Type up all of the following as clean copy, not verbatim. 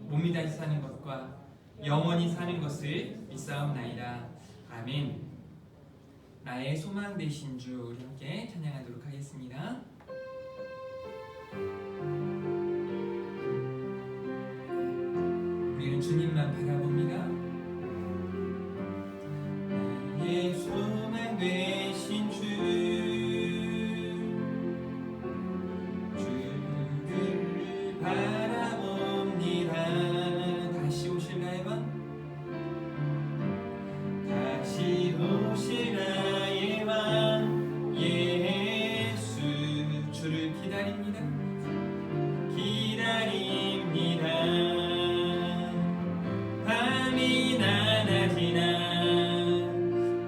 몸이 다시 사는 것과 영원히 사는 것을 믿사옵나이다. 아멘. 나의 소망 되신 주, 우리 함께 찬양하도록 하겠습니다. 우리는 주님만 바라봅니다. 나의 소망 되신 주, 주를 바라봅니다. 다시 오실나의 밤, 다시 오실나의 밤, 예수 주를 기다립니다. 기다립니다. 밤이나 낮이나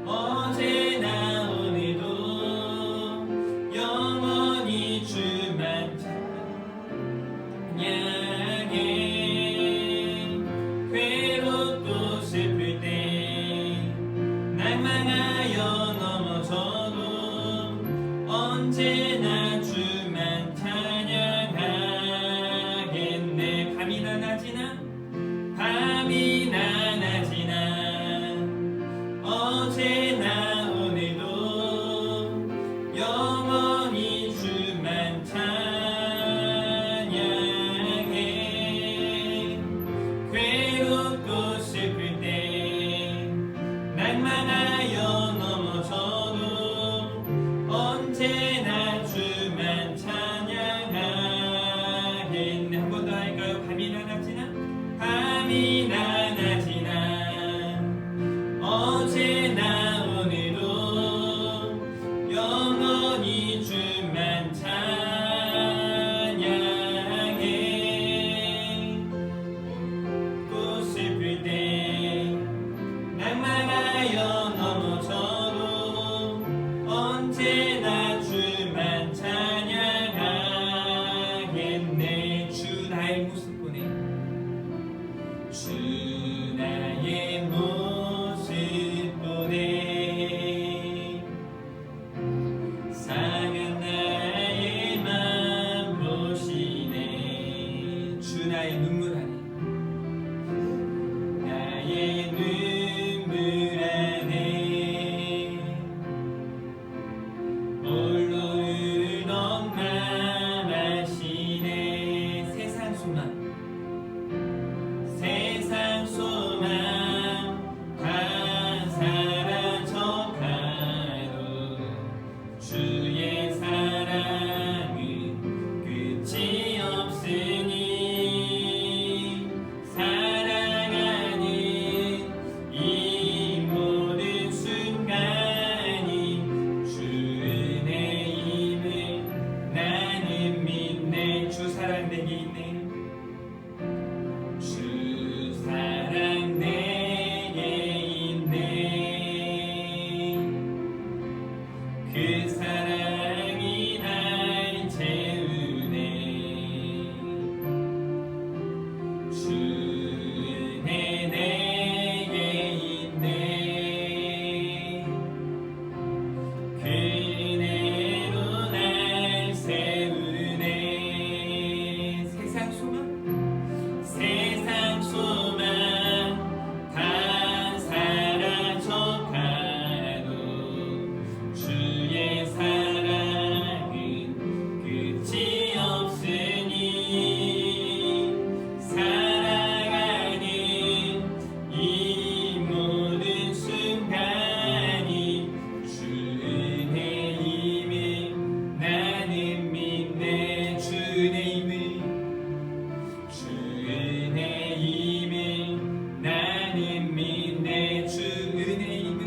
어제나 오늘도 영원히 주만 찬양해. 괴롭고 슬플 때 낭망하여 넘어져도 언제나 주만 찬양하겠네. 밤이나 낮이나 밤이나 낮이나 어제나 오늘도 영원히 주만 찬양해. 괴롭고 슬플 때 낭만하여 넘어져도 언제나 주만 찬양하겠네. 한 번 더 할까요? 밤이나 낮이나 밤이나 낮이나 어제나 오늘도 영원히 주만 찬양해. 또 슬플 때 낭만하여 넘어져도 언제나 주만 찬양하겠네. 주 나의 모습 보내, 주 나의 모습 보내, 상한 나의 맘 보시네. 주 나의 눈물 안에, 나의 눈물 안에 홀로 울던 맘 아시네. 세상 소망, 세상 소망 다 사라져가도 주의 사랑은 끝이 없으니 사랑하는 이 모든 순간이 주 은혜임을 나는 믿네. 주 사랑 내게 있네. 주 사랑 내게 있네. 그 사랑이 날 채우네. 주 은혜 내게 있네. 그 은혜로 날 세우네. 세상 소망, 세상 소망 다 사라져가도 주의 사랑은 끝이 없으니 사랑하는 이 모든 순간이 주 은혜임을 나는 믿네. 주 은혜임을, 주 은혜임을 나는 믿네. 주 은혜임을,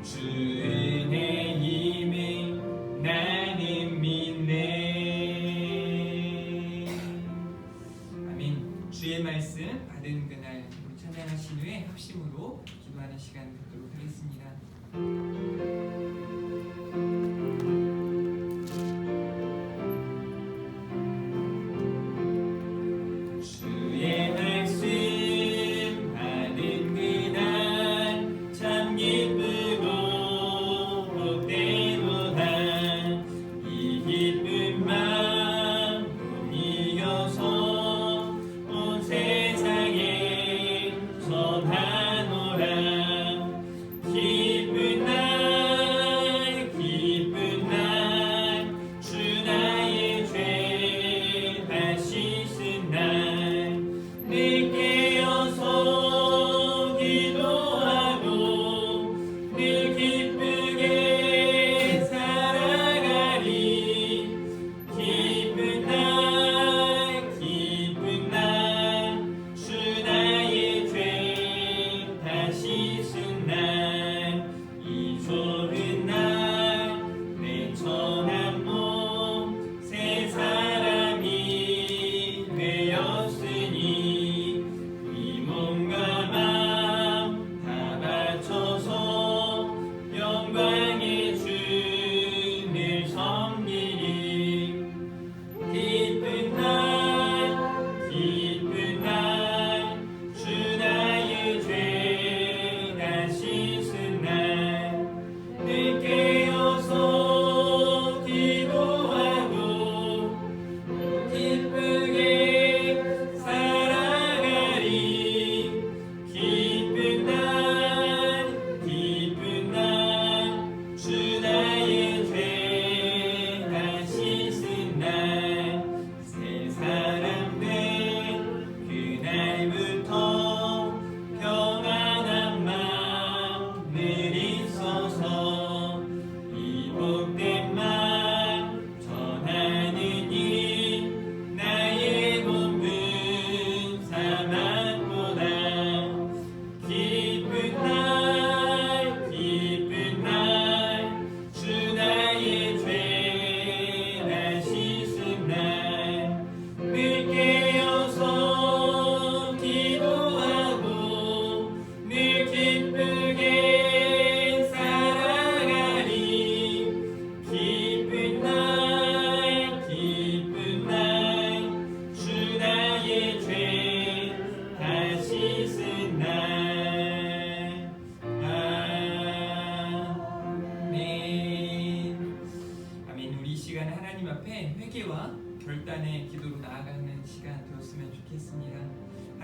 주 은혜임을 나는 믿네. 아멘. 주의 말씀 받은 그날 우리 찬양하신 후에 합심으로 기도하는 시간 갖도록 하겠습니다. 주의 말씀 받은 그날 참 기쁘고 복되도다. 이 기쁜 마음 못 이겨서 온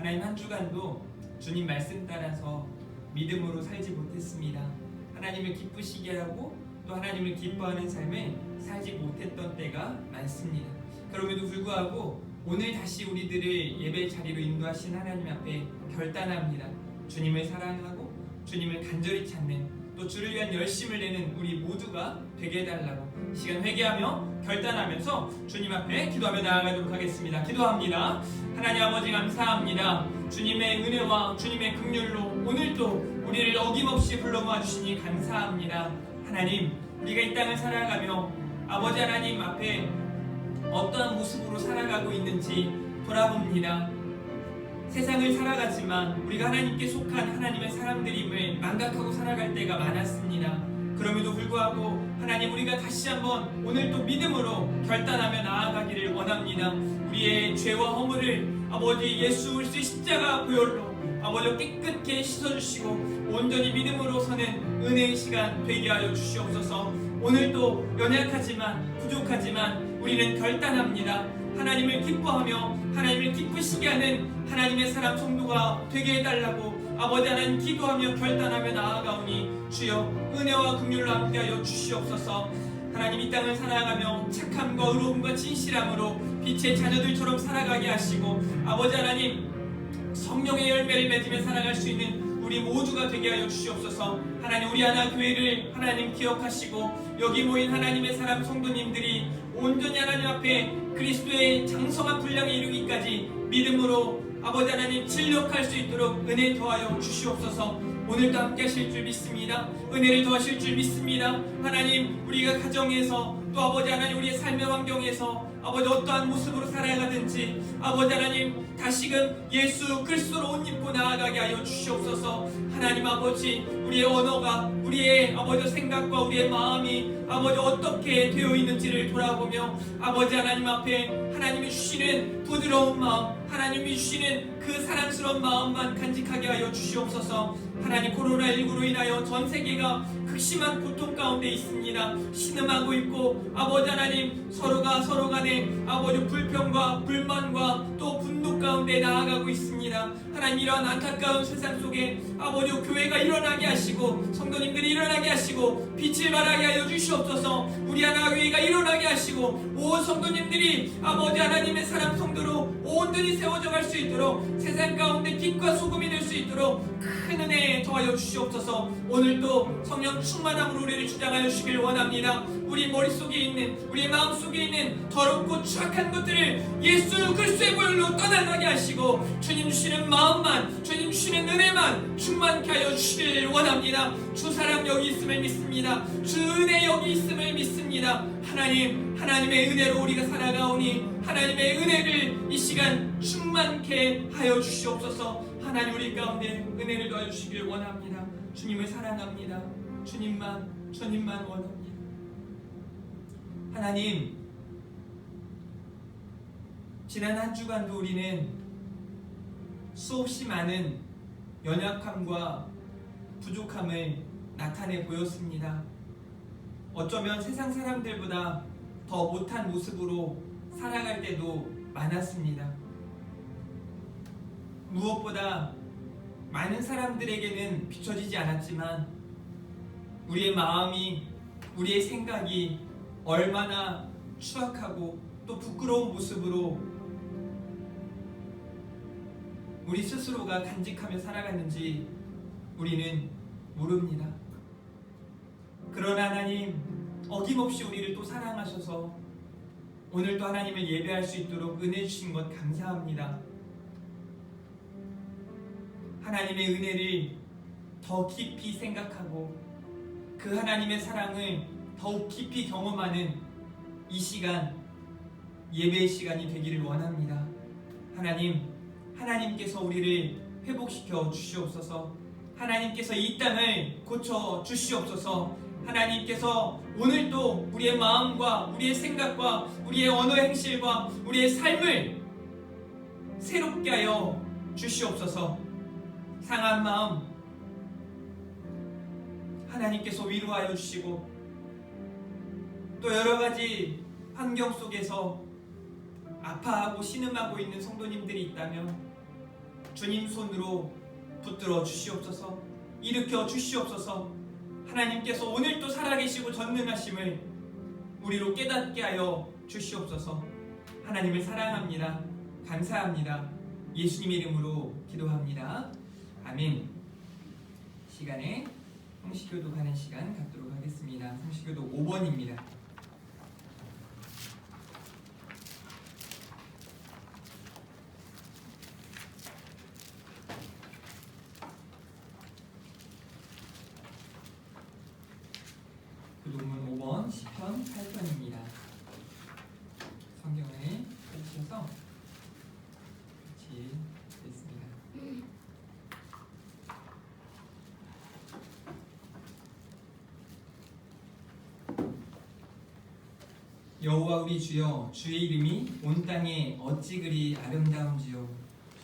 하나님 한 주간도 주님 말씀 따라서 믿음으로 살지 못했습니다. 하나님을 기쁘시게 하고 또 하나님을 기뻐하는 삶을 살지 못했던 때가 많습니다. 그럼에도 불구하고 오늘 다시 우리들을 예배 자리로 인도하신 하나님 앞에 결단합니다. 주님을 사랑하고 주님을 간절히 찾는, 또 주를 위한 열심을 내는 우리 모두가 되게 해달라고 시간 회개하며 결단하면서 주님 앞에 기도하며 나아가도록 하겠습니다. 기도합니다. 하나님 아버지 감사합니다. 주님의 은혜와 주님의 긍휼로 오늘도 우리를 어김없이 불러 모아주시니 감사합니다. 하나님, 우리가 이 땅을 살아가며 아버지 하나님 앞에 어떠한 모습으로 살아가고 있는지 돌아봅니다. 세상을 살아가지만 우리가 하나님께 속한 하나님의 사람들임을 망각하고 살아갈 때가 많았습니다. 그럼에도 불구하고 하나님, 우리가 다시 한번 오늘 또 믿음으로 결단하며 나아가기를 원합니다. 우리의 죄와 허물을 아버지 예수 그리스도의 십자가 보혈로 아버지 깨끗게 씻어주시고 온전히 믿음으로 서는 은혜의 시간 되게 하여 주시옵소서. 오늘도 연약하지만 부족하지만 우리는 결단합니다. 하나님을 기뻐하며 하나님을 기쁘시게 하는 하나님의 사람 성도가 되게 해달라고 아버지 하나님 기도하며 결단하며 나아가오니 주여 은혜와 긍휼로 함께하여 주시옵소서. 하나님, 이 땅을 살아가며 착함과 의로움과 진실함으로 빛의 자녀들처럼 살아가게 하시고 아버지 하나님 성령의 열매를 맺으며 살아갈 수 있는 우리 모두가 되게 하여 주시옵소서. 하나님, 우리 하나 교회를 하나님 기억하시고 여기 모인 하나님의 사람 성도님들이 온전히 하나님 앞에 그리스도의 장성한 분량에 이르기까지 믿음으로 아버지 하나님 진력할 수 있도록 은혜 더하여 주시옵소서. 오늘도 함께 하실 줄 믿습니다. 은혜를 더하실 줄 믿습니다. 하나님, 우리가 가정에서 또 아버지 하나님 우리의 삶의 환경에서 아버지 어떠한 모습으로 살아가든지 아버지 하나님 다시금 예수 그리스도로 옷 입고 나아가게 하여 주시옵소서. 하나님 아버지, 우리의 언어가 우리의 아버지 생각과 우리의 마음이 아버지 어떻게 되어 있는지를 돌아보며 아버지 하나님 앞에 하나님이 주시는 부드러운 마음, 하나님이 주시는 그 사랑스러운 마음만 간직하게 하여 주시옵소서. 하나님, 코로나19로 인하여 전 세계가 극심한 고통 가운데 있습니다. 신음하고 있고 아버지 하나님 서로가 서로 간에 아버지 불평과 불만과 또 분노 가운데 나아가고 있습니다. 하나님, 이러한 안타까운 세상 속에 아버지 교회가 일어나게 하시고 성도님들이 일어나게 하시고 빛을 발하게 하여 주시옵소서. 우리 하나 교회가 일어나게 하시고 온 성도님들이 아버지 하나님의 사랑 성도로 온전히 세워져 갈 수 있도록 세상 가운데 빛과 소금이 될 수 있도록 큰 은혜 더하여 주시옵소서. 오늘도 성령 충만함으로 우리를 주장하여 주시길 원합니다. 우리 머릿속에 있는 우리 마음속에 있는 더럽고 추악한 것들을 예수 그리스도의 보혈로 떠나가게 하시고 주님 주시는 마음만, 주님 주시는 은혜만 충만케 하여 주시길 원합니다. 주 사랑 여기 있음을 믿습니다. 주 은혜 여기 있음을 믿습니다. 하나님, 하나님의 은혜로 우리가 살아가오니 하나님의 은혜를 이 시간 충만케 하여 주시옵소서. 하나님, 우리 가운데 은혜를 더해 주시길 원합니다. 주님을 사랑합니다. 주님만 원합니다. 하나님, 지난 한 주간도 우리는 수없이 많은 연약함과 부족함을 나타내 보였습니다. 어쩌면 세상 사람들보다 더 못한 모습으로 살아갈 때도 많았습니다. 무엇보다 많은 사람들에게는 비춰지지 않았지만 우리의 마음이, 우리의 생각이 얼마나 추악하고 또 부끄러운 모습으로 우리 스스로가 간직하며 살아갔는지 우리는 모릅니다. 그러나 하나님, 어김없이 우리를 또 사랑하셔서 오늘도 하나님을 예배할 수 있도록 은혜 주신 것 감사합니다. 하나님의 은혜를 더 깊이 생각하고 그 하나님의 사랑을 더욱 깊이 경험하는 이 시간, 예배의 시간이 되기를 원합니다. 하나님께서 우리를 회복시켜 주시옵소서. 하나님께서 이 땅을 고쳐 주시옵소서. 하나님께서 오늘도 우리의 마음과 우리의 생각과 우리의 언어 행실과 우리의 삶을 새롭게 하여 주시옵소서. 상한 마음 하나님께서 위로하여 주시고 또 여러 가지 환경 속에서 아파하고 신음하고 있는 성도님들이 있다면 주님 손으로 붙들어 주시옵소서. 일으켜 주시옵소서. 하나님께서 오늘 또 살아계시고 전능하심을 우리로 깨닫게 하여 주시옵소서. 하나님을 사랑합니다. 감사합니다. 예수님 이름으로 기도합니다. 아멘. 시간에 성시교도 가는 시간 갖도록 하겠습니다. 성시교도 5번입니다. 교도문 5번 시편 8편입니다. 성경을 펼치셔서 같이 읽겠습니다. 여호와 우리 주여, 주의 이름이 온 땅에 어찌 그리 아름다운지요.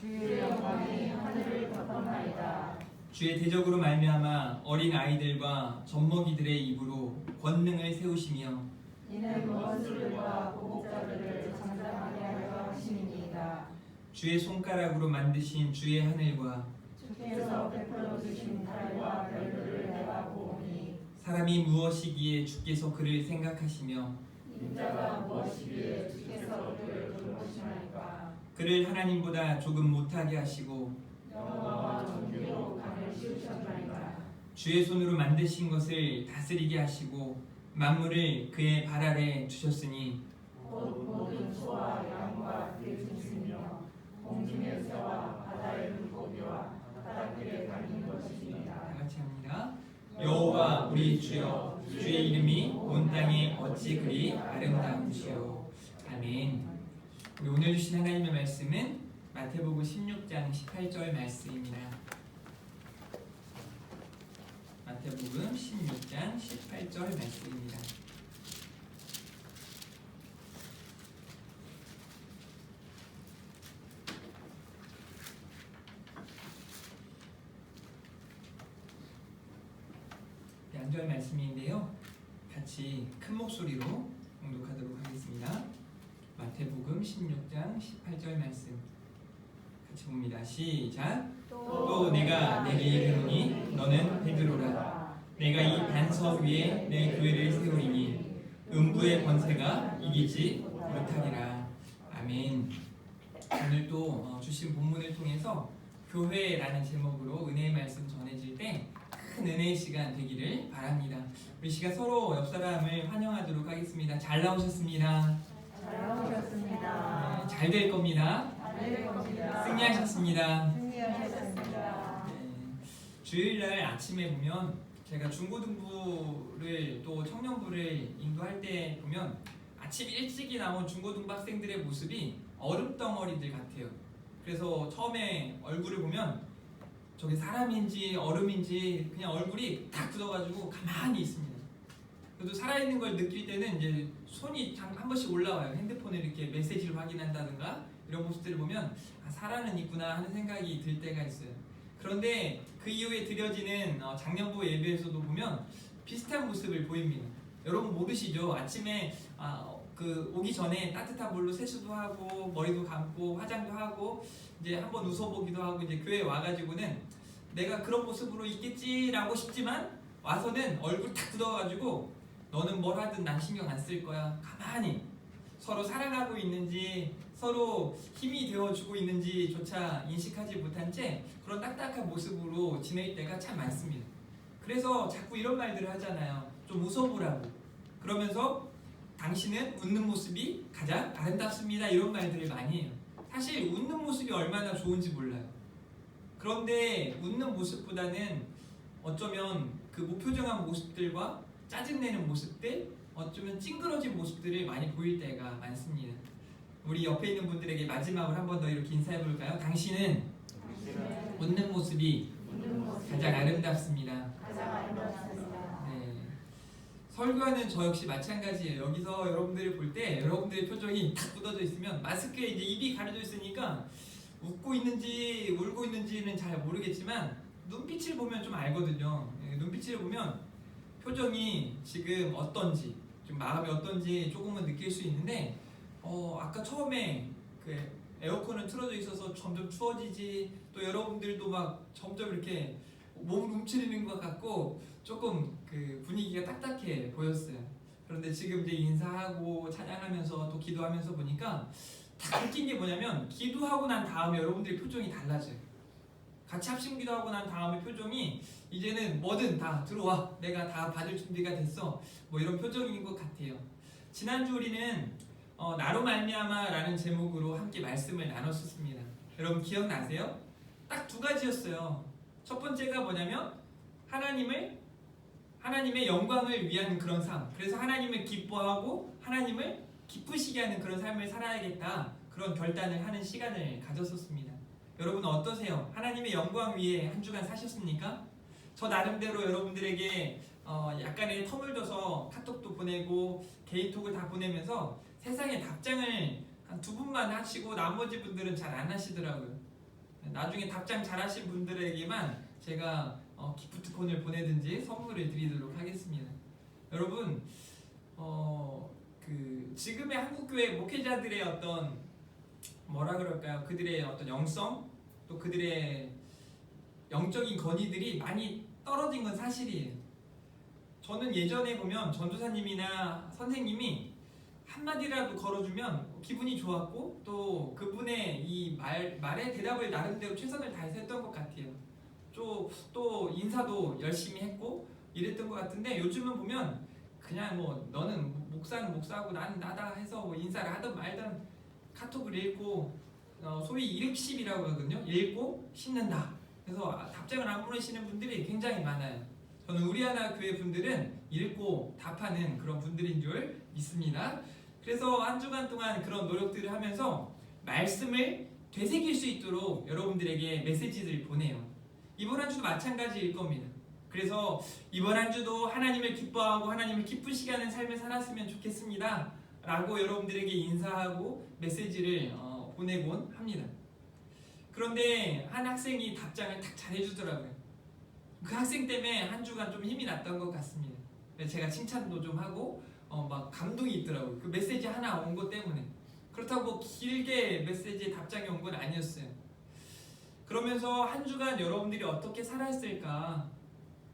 주의 영광이 하늘을 덮었나이다. 주의 대적으로 말미암아 어린 아이들과 젖먹이들의 입으로 권능을 세우시며 이는 원수들과 보복자들을 장장하게 하려 하심이니이다. 주의 손가락으로 만드신 주의 하늘과 주께서 베풀어 주신 달과 별들을 내가 보오니 사람이 무엇이기에 주께서 그를 생각하시며 인자가 무엇이기에 주께서 그를 돌보시나이까. 그를 하나님보다 조금 못하게 하시고 영화와 정의로 강을 씌우셨나이까. 주의 손으로 만드신 것을 다스리게 하시고 만물을 그의 발 아래 두셨으니 곧 모든 소와 양과 그의 짐승이며 공중의 새와 바다의 물고기와 바닷길에 다니는 것이니이다. 다 같이 합니다. 여호와 우리 주여, 주의 이름이 온 땅에 어찌 그리 아름다운지요. 아멘. 우리 오늘 주신 하나님의 말씀은 마태복음 16장 18절 말씀입니다. 마태복음 16장 18절 말씀입니다. 양절 말씀인데요. 같이 큰 목소리로 봉독하도록 하겠습니다. 마태복음 16장 18절 말씀 같이 봅니다. 시작. 또 내가 내게 이르노니 너는 베드로라. 내가 이 반석 위에 내 교회를 세우리니 음부의 권세가 이기지 못하리라. 아멘. 오늘 또 주신 본문을 통해서 교회라는 제목으로 은혜의 말씀 전해질 때 큰 은혜의 시간 되기를 바랍니다. 우리 시간 서로 옆 사람을 환영하도록 하겠습니다. 잘 나오셨습니다. 잘 나오셨습니다. 잘 될 겁니다. 잘 될 겁니다. 승리하셨습니다. 승리하셨습니다. 주일날 아침에 보면 제가 중고등부를 또 청년부를 인도할 때 보면 아침 일찍이 나온 중고등부 학생들의 모습이 얼음덩어리들 같아요. 그래서 처음에 얼굴을 보면 저게 사람인지 얼음인지 그냥 얼굴이 딱 굳어가지고 가만히 있습니다. 그래도 살아있는 걸 느낄 때는 이제 손이 한 번씩 올라와요. 핸드폰을 이렇게 메시지를 확인한다든가 이런 모습들을 보면 살아는 있구나 하는 생각이 들 때가 있어요. 그런데 그 이후에 드려지는 작년부 예배에서도 보면 비슷한 모습을 보입니다. 여러분 모르시죠? 아침에 오기 전에 따뜻한 물로 세수도 하고 머리도 감고 화장도 하고 이제 한번 웃어보기도 하고 이제 교회에 와가지고는 내가 그런 모습으로 있겠지라고 싶지만 와서는 얼굴 탁 굳어가지고 너는 뭘 하든 난 신경 안 쓸 거야. 가만히 서로 사랑하고 있는지 서로 힘이 되어주고 있는지조차 인식하지 못한 채 그런 딱딱한 모습으로 지낼 때가 참 많습니다. 그래서 자꾸 이런 말들을 하잖아요. 좀 웃어보라고. 그러면서 당신은 웃는 모습이 가장 아름답습니다. 이런 말들을 많이 해요. 사실 웃는 모습이 얼마나 좋은지 몰라요. 그런데 웃는 모습보다는 어쩌면 그 무표정한 모습들과 짜증내는 모습들, 어쩌면 찡그러진 모습들을 많이 보일 때가 많습니다. 우리 옆에 있는 분들에게 마지막으로 한 번 더 이렇게 인사해 볼까요? 당신은 웃는 모습이 가장 아름답습니다. 네. 설교하는 저 역시 마찬가지예요. 여기서 여러분들을 볼 때 여러분들의 표정이 탁 굳어져 있으면 마스크에 이제 입이 가려져 있으니까 웃고 있는지 울고 있는지는 잘 모르겠지만 눈빛을 보면 좀 알거든요. 눈빛을 보면 표정이 지금 어떤지, 좀 마음이 어떤지 조금은 느낄 수 있는데 아까 처음에 그 에어컨은 틀어져 있어서 점점 추워지지, 또 여러분들도 막 점점 이렇게 몸을 움츠리는 것 같고 조금 그 분위기가 딱딱해 보였어요. 그런데 지금 이제 인사하고 찬양하면서 또 기도하면서 보니까 딱 느낀 게 뭐냐면, 기도하고 난 다음에 여러분들의 표정이 달라져요. 같이 합심 기도하고 난 다음에 표정이 이제는 뭐든 다 들어와, 내가 다 받을 준비가 됐어, 뭐 이런 표정인 것 같아요. 지난주 우리는 나로 말미암아라는 제목으로 함께 말씀을 나눴었습니다. 여러분 기억나세요? 딱 두 가지였어요. 첫 번째가 뭐냐면 하나님의 영광을 위한 그런 삶, 그래서 하나님을 기뻐하고 하나님을 기쁘시게 하는 그런 삶을 살아야겠다, 그런 결단을 하는 시간을 가졌었습니다. 여러분 어떠세요? 하나님의 영광 위에 한 주간 사셨습니까? 저 나름대로 여러분들에게 약간의 텀을 둬서 카톡도 보내고 개인톡을 다 보내면서 세상에 답장을 한 두 분만 하시고 나머지 분들은 잘 안 하시더라고요. 나중에 답장 잘 하신 분들에게만 제가 기프트콘을 보내든지 선물을 드리도록 하겠습니다. 여러분 그 지금의 한국교회 목회자들의 어떤 뭐라 그럴까요? 그들의 어떤 영성, 또 그들의 영적인 건의들이 많이 떨어진 건 사실이에요. 저는 예전에 보면 전도사님이나 선생님이 한마디라도 걸어주면 기분이 좋았고, 또 그분의 이 말에 대답을 나름대로 최선을 다해서 했던 것 같아요. 또 인사도 열심히 했고 이랬던 것 같은데, 요즘은 보면 그냥 뭐 너는 목사는 목사고 나는 나다 해서 뭐 인사를 하든 말든 카톡을 읽고 소위 읽씹이라고 하거든요. 읽고 씹는다. 그래서 답장을 안 보내시는 분들이 굉장히 많아요. 저는 우리 하나 교회 분들은 읽고 답하는 그런 분들인 줄 믿습니다. 그래서 한 주간 동안 그런 노력들을 하면서 말씀을 되새길 수 있도록 여러분들에게 메시지를 보내요. 이번 한 주도 마찬가지일 겁니다. 그래서 이번 한 주도 하나님을 기뻐하고 하나님을 기쁘시게 하는 삶을 살았으면 좋겠습니다 라고 여러분들에게 인사하고 메시지를 보내곤 합니다. 그런데 한 학생이 답장을 딱 잘해주더라고요. 그 학생 때문에 한 주간 좀 힘이 났던 것 같습니다. 제가 칭찬도 좀 하고 막 감동이 있더라고요. 그 메시지 하나 온 것 때문에. 그렇다고 길게 메시지에 답장이 온 건 아니었어요. 그러면서 한 주간 여러분들이 어떻게 살았을까,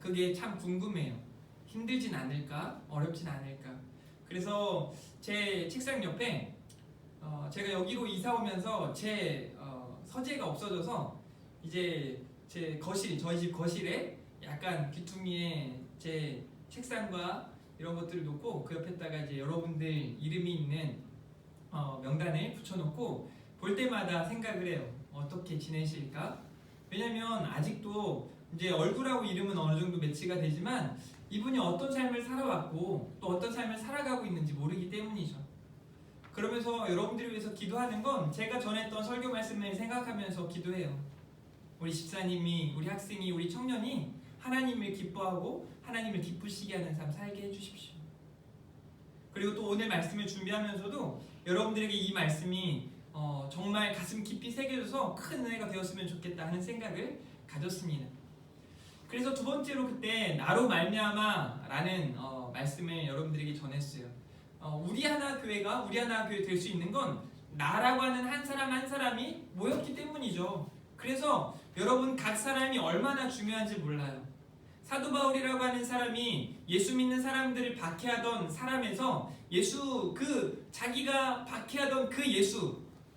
그게 참 궁금해요. 힘들진 않을까? 어렵진 않을까? 그래서 제 책상 옆에 제가 여기로 이사 오면서 제 서재가 없어져서 이제 제 거실, 저희 집 거실에 약간 귀퉁이에 제 책상과 이런 것들을 놓고 그 옆에다가 이제 여러분들 이름이 있는 명단을 붙여놓고 볼 때마다 생각을 해요. 어떻게 지내실까? 왜냐면 아직도 이제 얼굴하고 이름은 어느 정도 매치가 되지만 이분이 어떤 삶을 살아왔고 또 어떤 삶을 살아가고 있는지 모르기 때문이죠. 그러면서 여러분들을 위해서 기도하는 건 제가 전했던 설교 말씀을 생각하면서 기도해요. 우리 집사님이, 우리 학생이, 우리 청년이 하나님을 기뻐하고 하나님을 기쁘시게 하는 삶 살게 해주십시오. 그리고 또 오늘 말씀을 준비하면서도 여러분들에게 이 말씀이 정말 가슴 깊이 새겨져서 큰 은혜가 되었으면 좋겠다 하는 생각을 가졌습니다. 그래서 두 번째로 그때 나로 말미암아라는 말씀을 여러분들에게 전했어요. 우리 하나 교회가 우리 하나 교회 될 수 있는 건 나라고 하는 한 사람 한 사람이 모였기 때문이죠. 그래서 여러분 각 사람이 얼마나 중요한지 몰라요. 사도 바울이라고 하는 사람이 예수 믿는 사람들을 박해하던 사람에서 자기가 박해하던 그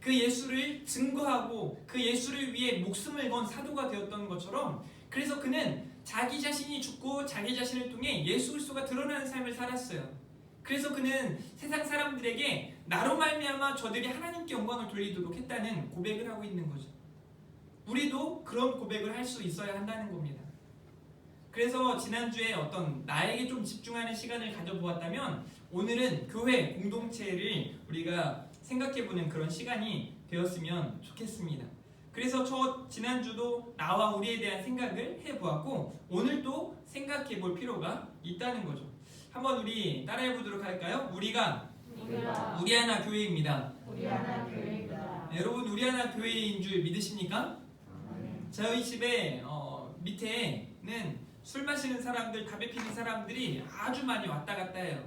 예수를 증거하고 그 예수를 위해 목숨을 건 사도가 되었던 것처럼, 그래서 그는 자기 자신이 죽고 자기 자신을 통해 예수 그리스도가 드러나는 삶을 살았어요. 그래서 그는 세상 사람들에게 나로 말미암아 저들이 하나님께 영광을 돌리도록 했다는 고백을 하고 있는 거죠. 우리도 그런 고백을 할 수 있어야 한다는 겁니다. 그래서 지난주에 어떤 나에게 좀 집중하는 시간을 가져보았다면 오늘은 교회 공동체를 우리가 생각해보는 그런 시간이 되었으면 좋겠습니다. 그래서 지난주도 나와 우리에 대한 생각을 해보았고 오늘도 생각해볼 필요가 있다는 거죠. 한번 우리 따라해보도록 할까요? 우리 하나 교회입니다. 우리 하나 교회입니다. 여러분 우리 하나 교회인 줄 믿으십니까? 저희 집에 밑에는 술 마시는 사람들, 담배 피는 사람들이 아주 많이 왔다 갔다 해요.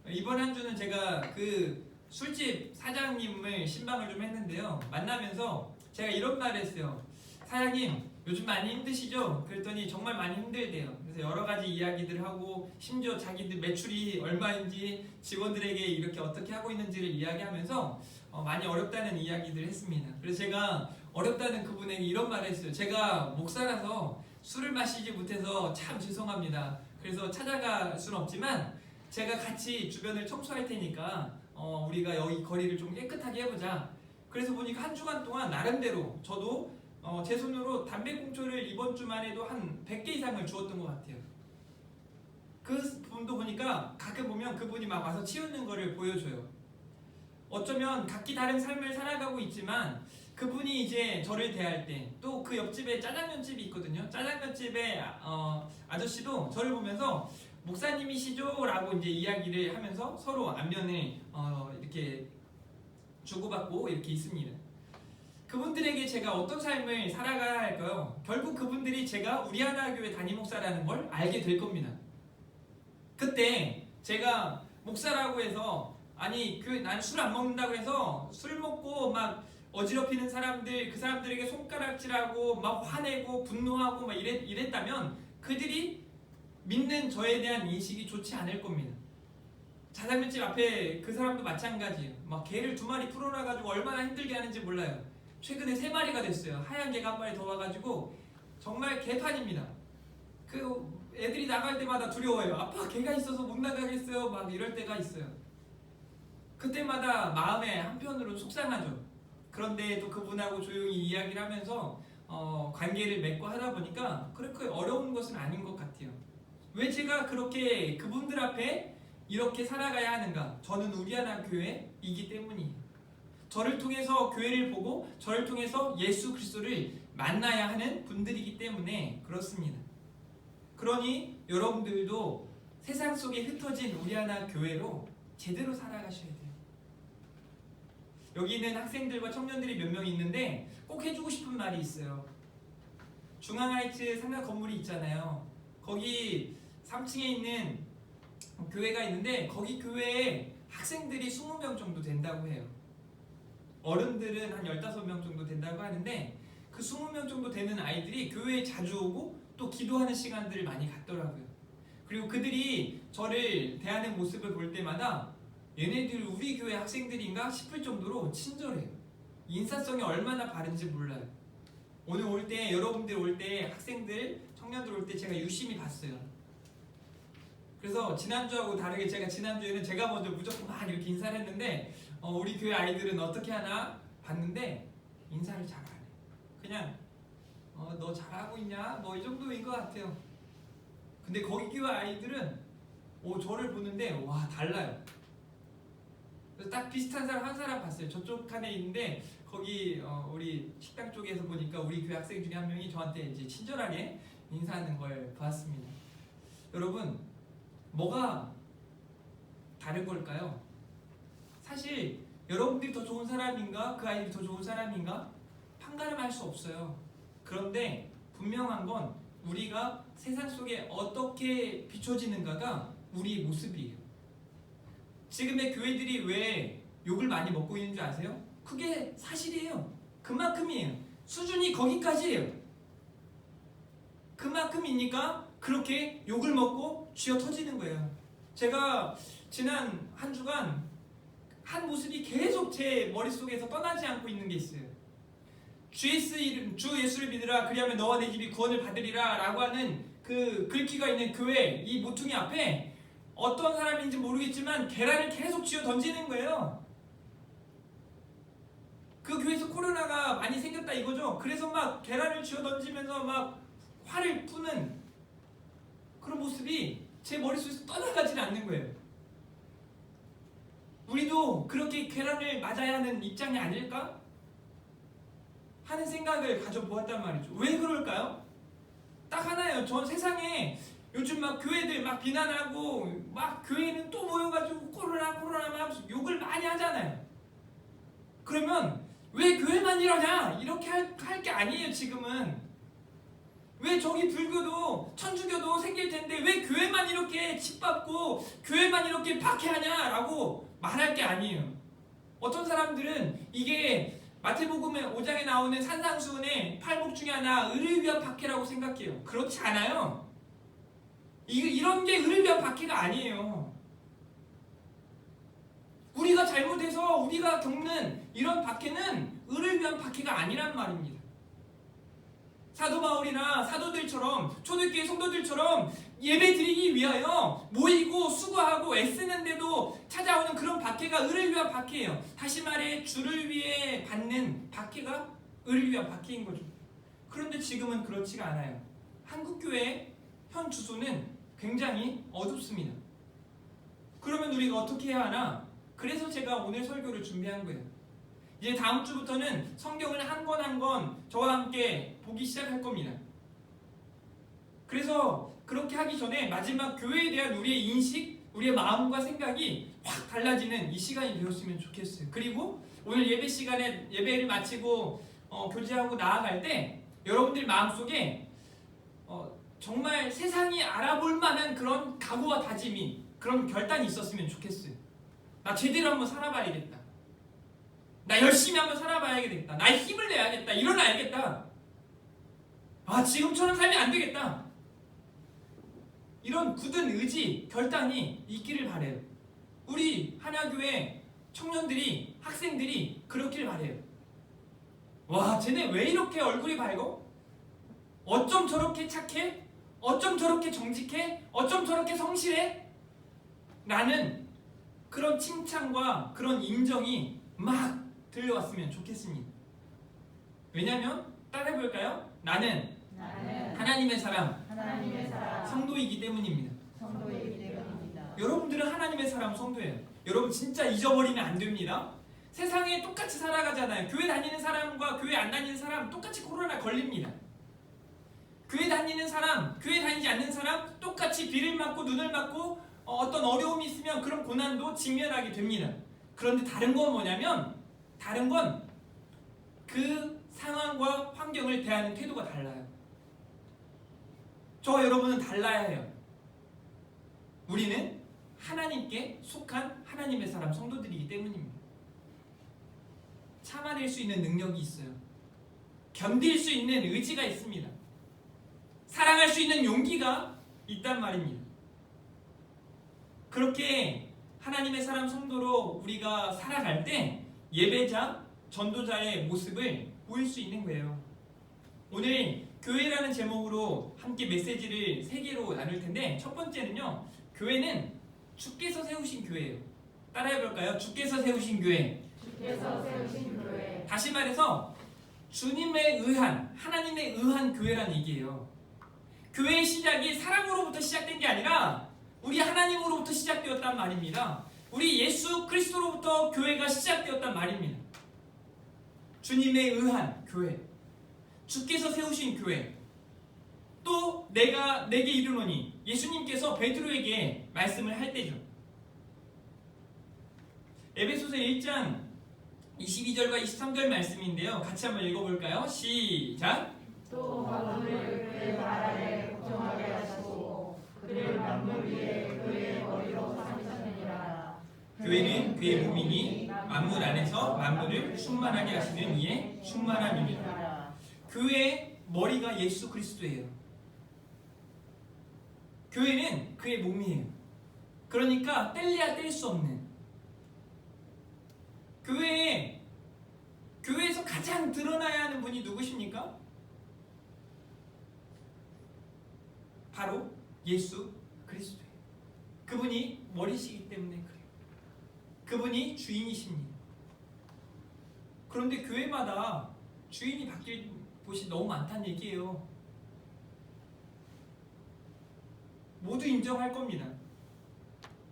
이번 한 주는 제가 그 술집 사장님을 신방을 좀 했는데요. 만나면서 제가 이런 말을 했어요. 사장님, 요즘 많이 힘드시죠? 그랬더니 정말 많이 힘들대요. 그래서 여러 가지 이야기들 하고 심지어 자기들 매출이 얼마인지 직원들에게 이렇게 어떻게 하고 있는지를 이야기하면서 많이 어렵다는 이야기들을 했습니다. 그래서 제가 어렵다는 그분에게 이런 말을 했어요. 제가 목사라서 술을 마시지 못해서 참 죄송합니다. 그래서 찾아갈 수는 없지만 제가 같이 주변을 청소할 테니까 우리가 여기 거리를 좀 깨끗하게 해보자. 그래서 보니까 한 주간 동안 나름대로 저도 제 손으로 담배꽁초를 이번 주만 해도 한 100개 이상을 주웠던 것 같아요. 그 분도 보니까 가끔 보면 그분이 막 와서 치우는 거를 보여줘요. 어쩌면 각기 다른 삶을 살아가고 있지만 그분이 이제 저를 대할 때 또 그 옆집에 짜장면집이 있거든요. 짜장면집의 아저씨도 저를 보면서 목사님이시죠? 라고 이제 이야기를 하면서 서로 안면을 이렇게 주고받고 이렇게 있습니다. 그분들에게 제가 어떤 삶을 살아가야 할까요? 결국 그분들이 제가 우리 하나 교회 담임 목사라는 걸 알게 될 겁니다. 그때 제가 목사라고 해서 아니 난 술 안 먹는다고 해서 술 먹고 막 어지럽히는 사람들 그 사람들에게 손가락질하고 막 화내고 분노하고 막 이랬다면 그들이 믿는 저에 대한 인식이 좋지 않을 겁니다. 짜장면집 앞에 그 사람도 마찬가지예요. 막 개를 2마리 풀어놔가지고 얼마나 힘들게 하는지 몰라요. 최근에 3마리가 됐어요. 하얀 개가 한 마리 더 와가지고 정말 개판입니다. 그 애들이 나갈 때마다 두려워요. 아빠 개가 있어서 못 나가겠어요. 막 이럴 때가 있어요. 그때마다 마음에 한편으로는 속상하죠. 그런데 또 그분하고 조용히 이야기를 하면서 관계를 맺고 하다 보니까 그렇게 어려운 것은 아닌 것 같아요. 왜 제가 그렇게 그분들 앞에 이렇게 살아가야 하는가? 저는 우리 하나 교회이기 때문이에요. 저를 통해서 교회를 보고 저를 통해서 예수 그리스도를 만나야 하는 분들이기 때문에 그렇습니다. 그러니 여러분들도 세상 속에 흩어진 우리 하나 교회로 제대로 살아가셔야 돼요. 여기 있는 학생들과 청년들이 몇 명 있는데 꼭 해주고 싶은 말이 있어요. 중앙하이츠 상가 건물이 있잖아요. 거기 3층에 있는 교회가 있는데 거기 교회에 학생들이 20명 정도 된다고 해요. 어른들은 한 15명 정도 된다고 하는데 그 20명 정도 되는 아이들이 교회에 자주 오고 또 기도하는 시간들을 많이 갖더라고요. 그리고 그들이 저를 대하는 모습을 볼 때마다 얘네들 우리 교회 학생들인가 싶을 정도로 친절해요. 인사성이 얼마나 바른지 몰라요. 오늘 올 때 여러분들 올 때 학생들 청년들 올 때 제가 유심히 봤어요. 그래서 지난주하고 다르게 제가 지난주에는 제가 먼저 무조건 막 이렇게 인사를 했는데 우리 교회 아이들은 어떻게 하나 봤는데 인사를 잘 안 해. 그냥 너 잘하고 있냐? 뭐 이 정도인 것 같아요. 근데 거기 교회 아이들은 저를 보는데 와 달라요. 그래서 딱 비슷한 사람 한 사람 봤어요. 저쪽 칸에 있는데 거기 우리 식당 쪽에서 보니까 우리 교회 학생 중에 한 명이 저한테 이제 친절하게 인사하는 걸 봤습니다. 여러분 뭐가 다른 걸까요? 사실 여러분들이 더 좋은 사람인가 그 아이들이 더 좋은 사람인가 판가름할 수 없어요. 그런데 분명한 건 우리가 세상 속에 어떻게 비춰지는가가 우리의 모습이에요. 지금의 교회들이 왜 욕을 많이 먹고 있는 줄 아세요? 그게 사실이에요. 그만큼이에요. 수준이 거기까지예요. 그만큼이니까 그렇게 욕을 먹고 쥐어 터지는 거예요. 제가 지난 한 주간 한 모습이 계속 제 머릿속에서 떠나지 않고 있는 게 있어요. 주 예수를 믿으라 그리하면 너와 내 집이 구원을 받으리라 라고 하는 그 글귀가 있는 교회 이 모퉁이 앞에 어떤 사람인지 모르겠지만 계란을 계속 쥐어 던지는 거예요. 그 교회에서 코로나가 많이 생겼다 이거죠. 그래서 막 계란을 쥐어 던지면서 막 화를 푸는 그런 모습이 제 머릿속에서 떠나가지는 않는 거예요. 우리도 그렇게 계란을 맞아야 하는 입장이 아닐까? 하는 생각을 가져보았단 말이죠. 왜 그럴까요? 딱 하나예요. 전 세상에 요즘 막 교회들 막 비난하고 막 교회는 또 모여가지고 코로나 하면서 욕을 많이 하잖아요. 그러면 왜 교회만 이러냐? 이렇게 할 게 아니에요. 지금은 왜 저기 불교도 천주교도 생길 텐데 왜 교회만 이렇게 짓밟고 교회만 이렇게 박해하냐라고 말할 게 아니에요. 어떤 사람들은 이게 마태복음 5장에 나오는 산상수훈의 팔복 중에 하나 의를 위한 박해라고 생각해요. 그렇지 않아요. 이런 게 의를 위한 박해가 아니에요. 우리가 잘못해서 우리가 겪는 이런 박해는 의를 위한 박해가 아니란 말입니다. 사도 바울이나 사도들처럼 초대교회 성도들처럼 예배 드리기 위하여 모이고 수고하고 애쓰는데도 찾아오는 그런 박해가 의를 위한 박해예요. 다시 말해 주를 위해 받는 박해가 의를 위한 박해인 거죠. 그런데 지금은 그렇지가 않아요. 한국교회의 현 주소는 굉장히 어둡습니다. 그러면 우리가 어떻게 해야 하나? 그래서 제가 오늘 설교를 준비한 거예요. 이제 다음 주부터는 성경을 한 권 한 권 저와 함께 보기 시작할 겁니다. 그래서 그렇게 하기 전에 마지막 교회에 대한 우리의 인식, 우리의 마음과 생각이 확 달라지는 이 시간이 되었으면 좋겠어요. 그리고 오늘 예배 시간에 예배를 마치고 교제하고 나아갈 때 여러분들 마음속에 정말 세상이 알아볼 만한 그런 각오와 다짐이, 그런 결단이 있었으면 좋겠어요. 나 제대로 한번 살아봐야겠다. 나 열심히 한번 살아봐야겠다. 나 힘을 내야겠다. 일어나야겠다. 지금처럼 살면 안 되겠다. 이런 굳은 의지, 결단이 있기를 바래요. 우리 하나교회 청년들이, 학생들이 그렇길 바래요. 와, 쟤네 왜 이렇게 얼굴이 밝어? 어쩜 저렇게 착해? 어쩜 저렇게 정직해? 어쩜 저렇게 성실해? 라는 그런 칭찬과 그런 인정이 막 들려왔으면 좋겠습니다. 왜냐하면 따라해볼까요? 나는 하나님의 사람, 성도이기 때문입니다. 여러분들은 하나님의 사람, 성도예요. 여러분 진짜 잊어버리면 안 됩니다. 세상에 똑같이 살아가잖아요. 교회 다니는 사람과 교회 안 다니는 사람 똑같이 코로나 걸립니다. 교회 다니는 사람, 교회 다니지 않는 사람 똑같이 비를 맞고 눈을 맞고 어떤 어려움이 있으면 그런 고난도 직면하게 됩니다. 그런데 다른 건 뭐냐면, 다른 건 그 상황과 환경을 대하는 태도가 달라요. 저와 여러분은 달라야 해요. 우리는 하나님께 속한 하나님의 사람, 성도들이기 때문입니다. 참아낼 수 있는 능력이 있어요. 견딜 수 있는 의지가 있습니다. 사랑할 수 있는 용기가 있단 말입니다. 그렇게 하나님의 사람 성도로 우리가 살아갈 때 예배자, 전도자의 모습을 보일 수 있는 거예요. 오늘 교회라는 제목으로 함께 메시지를 3개로 나눌 텐데, 첫 번째는요, 교회는 주께서 세우신 교회예요. 따라해볼까요? 주께서 세우신 교회. 다시 말해서 주님에 의한, 하나님에 의한 교회라는 얘기예요. 교회의 시작이 사람으로부터 시작된 게 아니라 우리 하나님으로부터 시작되었단 말입니다. 우리 예수 그리스도로부터 교회가 시작되었단 말입니다. 주님에 의한 교회, 주께서 세우신 교회, 또 내게 이르노니, 예수님께서 베드로에게 말씀을 할 때죠. 에베소서 1장 22절과 23절 말씀인데요. 같이 한번 읽어볼까요? 시작! 또 바울을 그의 발 아래 걱정하게 하시고 그를 만물 위에 그의 머리로 삼으셨느니라. 교회는 그의 몸이니 만물 안에서 만물을 충만하게 하시는 이의 충만함입니다. 교회의 머리가 예수 그리스도예요. 교회는 그의 몸이에요. 그러니까 뗄래야 뗄 수 없는, 교회에서 가장 드러나야 하는 분이 누구십니까? 바로 예수 그리스도예요. 그분이 머리시기 때문에 그래요. 그분이 주인이십니다. 그런데 교회마다 주인이 바뀔 곳이 너무 많다는 얘기예요. 모두 인정할 겁니다.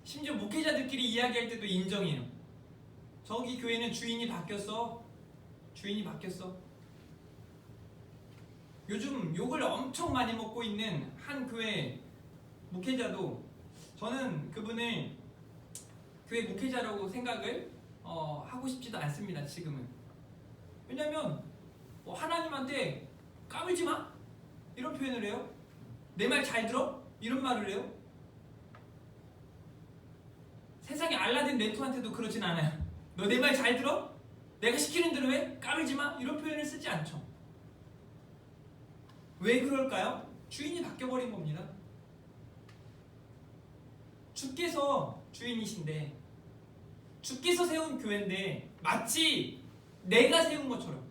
심지어 목회자들끼리 이야기할 때도 인정해요. 저기 교회는 주인이 바뀌었어. 요즘 욕을 엄청 많이 먹고 있는 한 교회 목회자도, 저는 그분을 교회 목회자라고 생각을 하고 싶지도 않습니다. 지금은. 왜냐면 하나님한테 까불지 마 이런 표현을 해요. 내 말 잘 들어 이런 말을 해요. 세상에 알라딘 렌토한테도 그러진 않아요. 너 내 말 잘 들어? 내가 시키는 대로 해? 까불지 마? 이런 표현을 쓰지 않죠. 왜 그럴까요? 주인이 바뀌어버린 겁니다. 주께서 주인이신데, 주께서 세운 교회인데 마치 내가 세운 것처럼,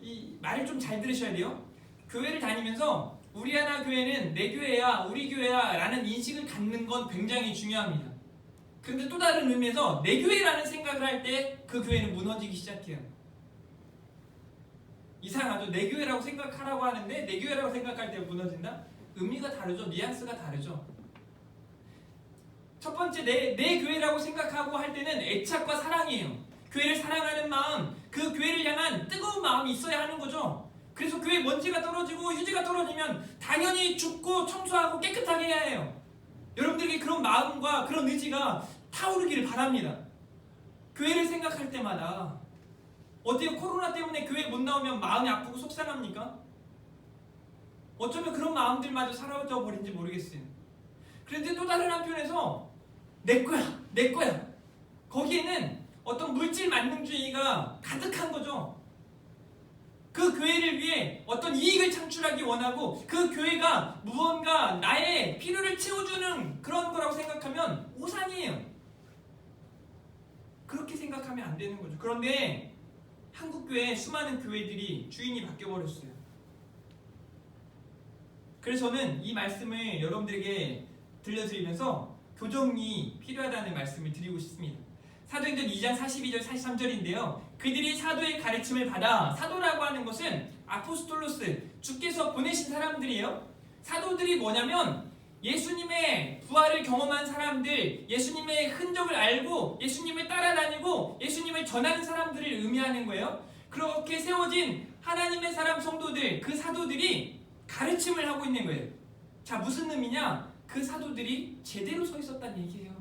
이 말을 좀 잘 들으셔야 돼요. 교회를 다니면서 우리 하나 교회는 내 교회야, 우리 교회야 라는 인식을 갖는 건 굉장히 중요합니다. 그런데 또 다른 의미에서 내 교회라는 생각을 할 때 그 교회는 무너지기 시작해요. 이상하죠? 내 교회라고 생각하라고 하는데 내 교회라고 생각할 때 무너진다? 의미가 다르죠. 뉘앙스가 다르죠. 첫 번째, 내 교회라고 생각하고 할 때는 애착과 사랑이에요. 교회를 사랑하는 마음, 그 교회를 향한 뜨거운 마음이 있어야 하는 거죠. 그래서 교회 먼지가 떨어지고 휴지가 떨어지면 당연히 줍고 청소하고 깨끗하게 해야 해요. 여러분들에게 그런 마음과 그런 의지가 타오르기를 바랍니다. 교회를 생각할 때마다 어때요? 코로나 때문에 교회 못 나오면 마음이 아프고 속상합니까? 어쩌면 그런 마음들마저 사라져 버린지 모르겠어요. 그런데 또 다른 한편에서 내 거야, 내 거야. 거기에는 어떤 물질 만능주의가 가득한 거죠. 그 교회를 위해 어떤 이익을 창출하기 원하고 그 교회가 무언가 나의 필요를 채워주는 그런 거라고 생각하면 오산이에요. 그렇게 생각하면 안 되는 거죠. 그런데 한국교회 수많은 교회들이 주인이 바뀌어버렸어요. 그래서 저는 이 말씀을 여러분들에게 들려드리면서 교정이 필요하다는 말씀을 드리고 싶습니다. 사도행전 2장 42절 43절인데요. 그들이 사도의 가르침을 받아, 사도라고 하는 것은 아포스톨로스, 주께서 보내신 사람들이에요. 사도들이 뭐냐면 예수님의 부활을 경험한 사람들, 예수님의 흔적을 알고 예수님을 따라다니고 예수님을 전하는 사람들을 의미하는 거예요. 그렇게 세워진 하나님의 사람 성도들, 그 사도들이 가르침을 하고 있는 거예요. 자, 무슨 의미냐? 그 사도들이 제대로 서 있었다는 얘기예요.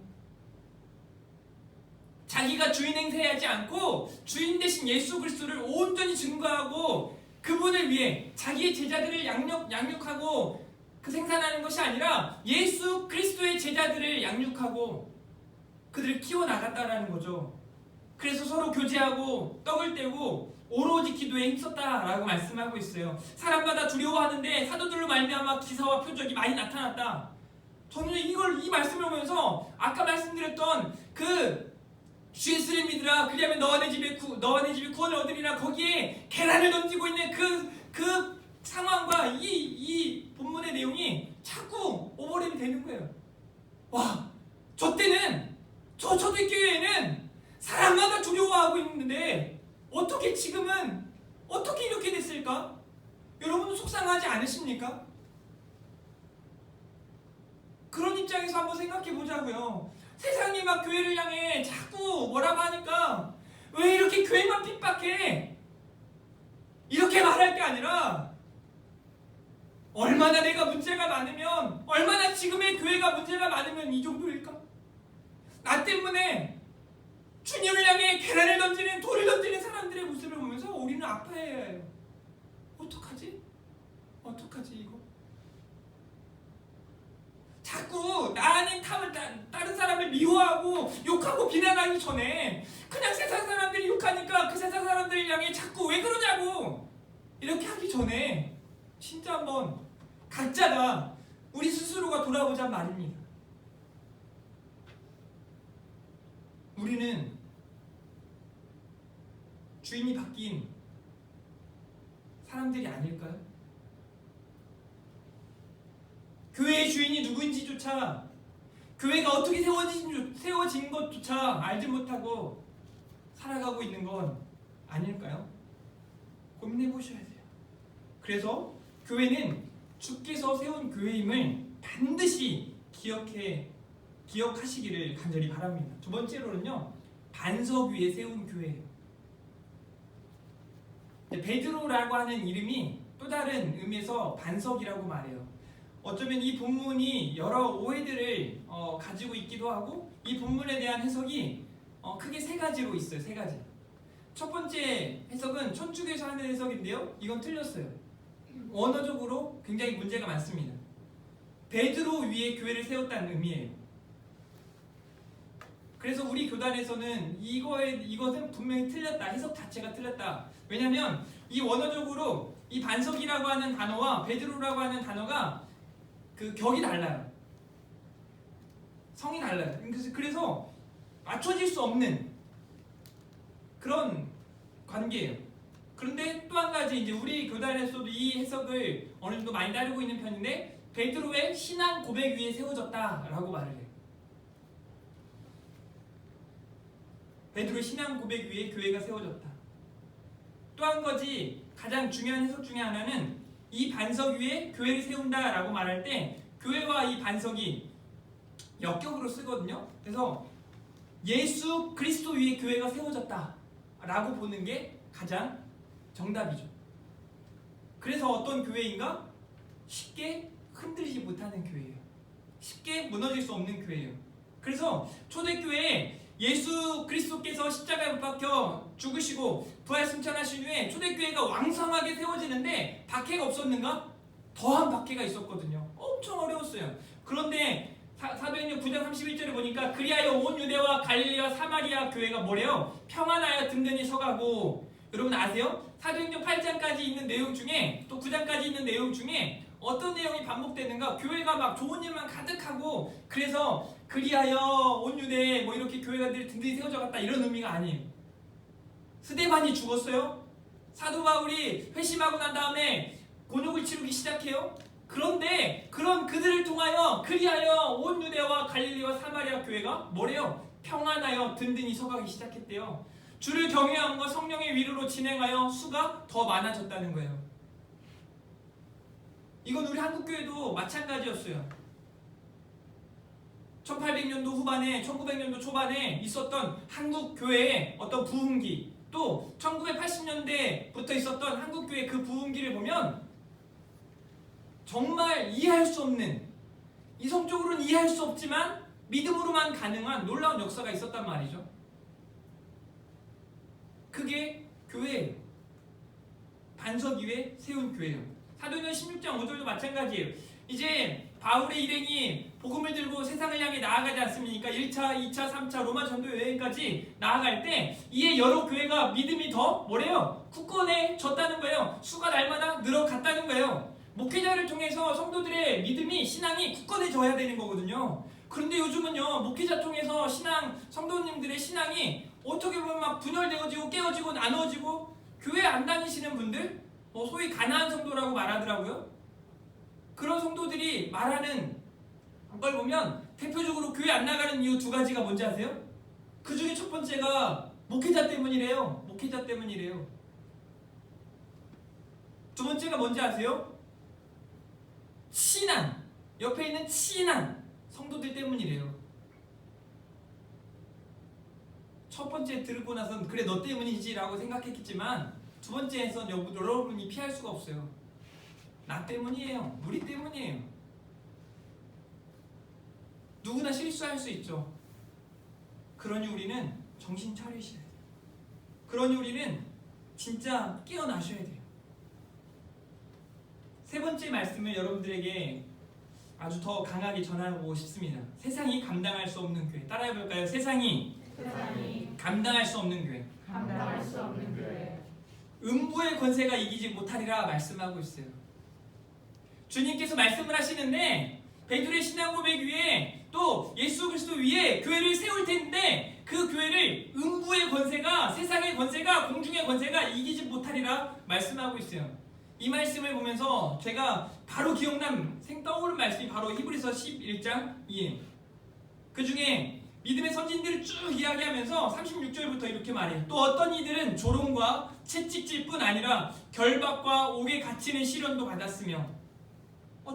자기가 주인 행세하지 않고 주인 대신 예수 그리스도를 온전히 증거하고 그분을 위해 자기의 제자들을 양육하고 그 생산하는 것이 아니라 예수 그리스도의 제자들을 양육하고 그들을 키워나갔다라는 거죠. 그래서 서로 교제하고 떡을 떼고 오로지 기도에 힘썼다라고 말씀하고 있어요. 사람마다 두려워하는데 사도들로 말미암아 기사와 표적이 많이 나타났다. 저는 이 말씀을 보면서 아까 말씀드렸던 그 주 예수를 믿으라 그리하면 너와 내 집에 구원을 얻으리라, 거기에 계란을 던지고 있는 그 상황과 이 본문의 내용이 자꾸 오버랩이 되는 거예요. 와, 저 때는 저도 이 교회에는 사람마다 두려워하고 있는데 어떻게 지금은 어떻게 이렇게 됐을까? 여러분은 속상하지 않으십니까? 그런 입장에서 한번 생각해 보자고요. 세상이 막 교회를 향해 자꾸 뭐라고 하니까 왜 이렇게 교회만 핍박해? 이렇게 말할 게 아니라 얼마나 내가 문제가 많으면, 얼마나 지금의 교회가 문제가 많으면 이 정도일까? 나 때문에 주님을 향해 계란을 던지는, 돌을 던지는 사람들의 모습을 보면서 우리는 아파해야 해요. 어떡하지? 어떡하지 이거? 자꾸 나 아닌 다른 사람을 미워하고 욕하고 비난하기 전에 그냥 세상 사람들이 욕하니까 그 세상 사람들을 향해 자꾸 왜 그러냐고 이렇게 하기 전에 진짜 한번 각자가 우리 스스로가 돌아보자 말입니다. 우리는 주인이 바뀐 사람들이 아닐까요? 교회의 주인이 누구인지조차, 교회가 어떻게 세워진 것조차 알지 못하고 살아가고 있는 건 아닐까요? 고민해 보셔야 돼요. 그래서 교회는 주께서 세운 교회임을 반드시 기억하시기를 간절히 바랍니다. 두 번째로는요, 반석 위에 세운 교회예요. 베드로라고 하는 이름이 또 다른 의미에서 반석이라고 말해요. 어쩌면 이 본문이 여러 오해들을 가지고 있기도 하고, 이 본문에 대한 해석이 크게 세 가지로 있어요. 세 가지. 첫 번째 해석은 천주교에서 하는 해석인데요, 이건 틀렸어요. 원어적으로 굉장히 문제가 많습니다. 베드로 위에 교회를 세웠다는 의미예요. 그래서 우리 교단에서는 이것은 분명히 틀렸다. 해석 자체가 틀렸다. 왜냐하면 이 원어적으로 이 반석이라고 하는 단어와 베드로라고 하는 단어가 그 격이 달라요. 성이 달라요. 그래서 맞춰질 수 없는 그런 관계예요. 그런데 또 한 가지 이제 우리 교단에서도 이 해석을 어느 정도 많이 따르고 있는 편인데 베드로의 신앙 고백 위에 세워졌다라고 말을 해요. 베드로의 신앙 고백 위에 교회가 세워졌다. 또 한 가지 가장 중요한 해석 중에 하나는 이 반석 위에 교회를 세운다라고 말할 때 교회와 이 반석이 역격으로 쓰거든요. 그래서 예수 그리스도 위에 교회가 세워졌다라고 보는 게 가장 정답이죠. 그래서 어떤 교회인가? 쉽게 흔들리지 못하는 교회예요. 쉽게 무너질 수 없는 교회예요. 그래서 초대교회에 예수 그리스도께서 십자가에 못 박혀 죽으시고 부활 승천하신 후에 초대교회가 왕성하게 세워지는데 박해가 없었는가? 더한 박해가 있었거든요. 엄청 어려웠어요. 그런데 사도행전 9장 31절에 보니까 그리하여 온 유대와 갈릴리와 사마리아 교회가 뭐래요? 평안하여 든든히 서가고. 여러분 아세요? 사도행전 8장까지 있는 내용 중에 또 9장까지 있는 내용 중에 어떤 내용이 반복되는가? 교회가 막 좋은 일만 가득하고 그래서 그리하여 온 유대에 뭐 이렇게 교회가 든든히 세워져 갔다 이런 의미가 아니에요. 스데반이 죽었어요. 사도 바울이 회심하고 난 다음에 곤욕을 치르기 시작해요. 그런데 그런 그들을 통하여 그리하여 온 유대와 갈릴리와 사마리아 교회가 뭐래요? 평안하여 든든히 서가기 시작했대요. 주를 경외함과 성령의 위로로 진행하여 수가 더 많아졌다는 거예요. 이건 우리 한국교회도 마찬가지였어요. 1800년도 후반에 1900년도 초반에 있었던 한국교회의 어떤 부흥기, 또 1980년대부터 있었던 한국교회 그 부흥기를 보면 정말 이해할 수 없는, 이성적으로는 이해할 수 없지만 믿음으로만 가능한 놀라운 역사가 있었단 말이죠. 그게 교회예요. 반석 위에 세운 교회예요. 사도행전 16장 5절도 마찬가지예요. 이제 바울의 일행이 복음을 들고 세상을 향해 나아가지 않습니까? 1차, 2차, 3차 로마 전도 여행까지 나아갈 때 이에 여러 교회가 믿음이 더 뭐래요? 굳건해졌다는 거예요. 수가 날마다 늘어갔다는 거예요. 목회자를 통해서 성도들의 믿음이, 신앙이 굳건해져야 되는 거거든요. 그런데 요즘은요, 목회자 통해서 성도님들의 신앙이 어떻게 보면 막 분열되어지고 깨어지고 나누어지고 교회 안 다니시는 분들, 소위 가난한 성도라고 말하더라고요. 그런 성도들이 말하는 걸 보면 대표적으로 교회 안 나가는 이유 두 가지가 뭔지 아세요? 그 중에 첫 번째가 목회자 때문이래요. 목회자 때문이래요. 두 번째가 뭔지 아세요? 친한, 옆에 있는 친한 성도들 때문이래요. 첫 번째 들고 나선 그래 너 때문이지 라고 생각했겠지만 두 번째에선 여러분이 피할 수가 없어요. 나 때문이에요. 우리 때문이에요. 누구나 실수할 수 있죠. 그러니 우리는 정신 차리셔야 돼요. 그러니 우리는 진짜 깨어나셔야 돼요. 세 번째 말씀을 여러분들에게 아주 더 강하게 전하고 싶습니다. 세상이 감당할 수 없는 교회. 따라해볼까요? 세상이 감당할 수 없는 교회. 감당할 수 없는 교회. 음부의 권세가 이기지 못하리라 말씀하고 있어요. 주님께서 말씀을 하시는데 베드로의 신앙 고백 위에 또 예수 그리스도 위에 교회를 세울 텐데 그 교회를 음부의 권세가, 세상의 권세가, 공중의 권세가 이기지 못하리라 말씀하고 있어요. 이 말씀을 보면서 제가 바로 떠오른 말씀이 바로 히브리서 11장이에요. 그 중에 믿음의 선진들을 쭉 이야기하면서 36절부터 이렇게 말해요. 또 어떤 이들은 조롱과 채찍질뿐 아니라 결박과 옥에 갇히는 시련도 받았으며,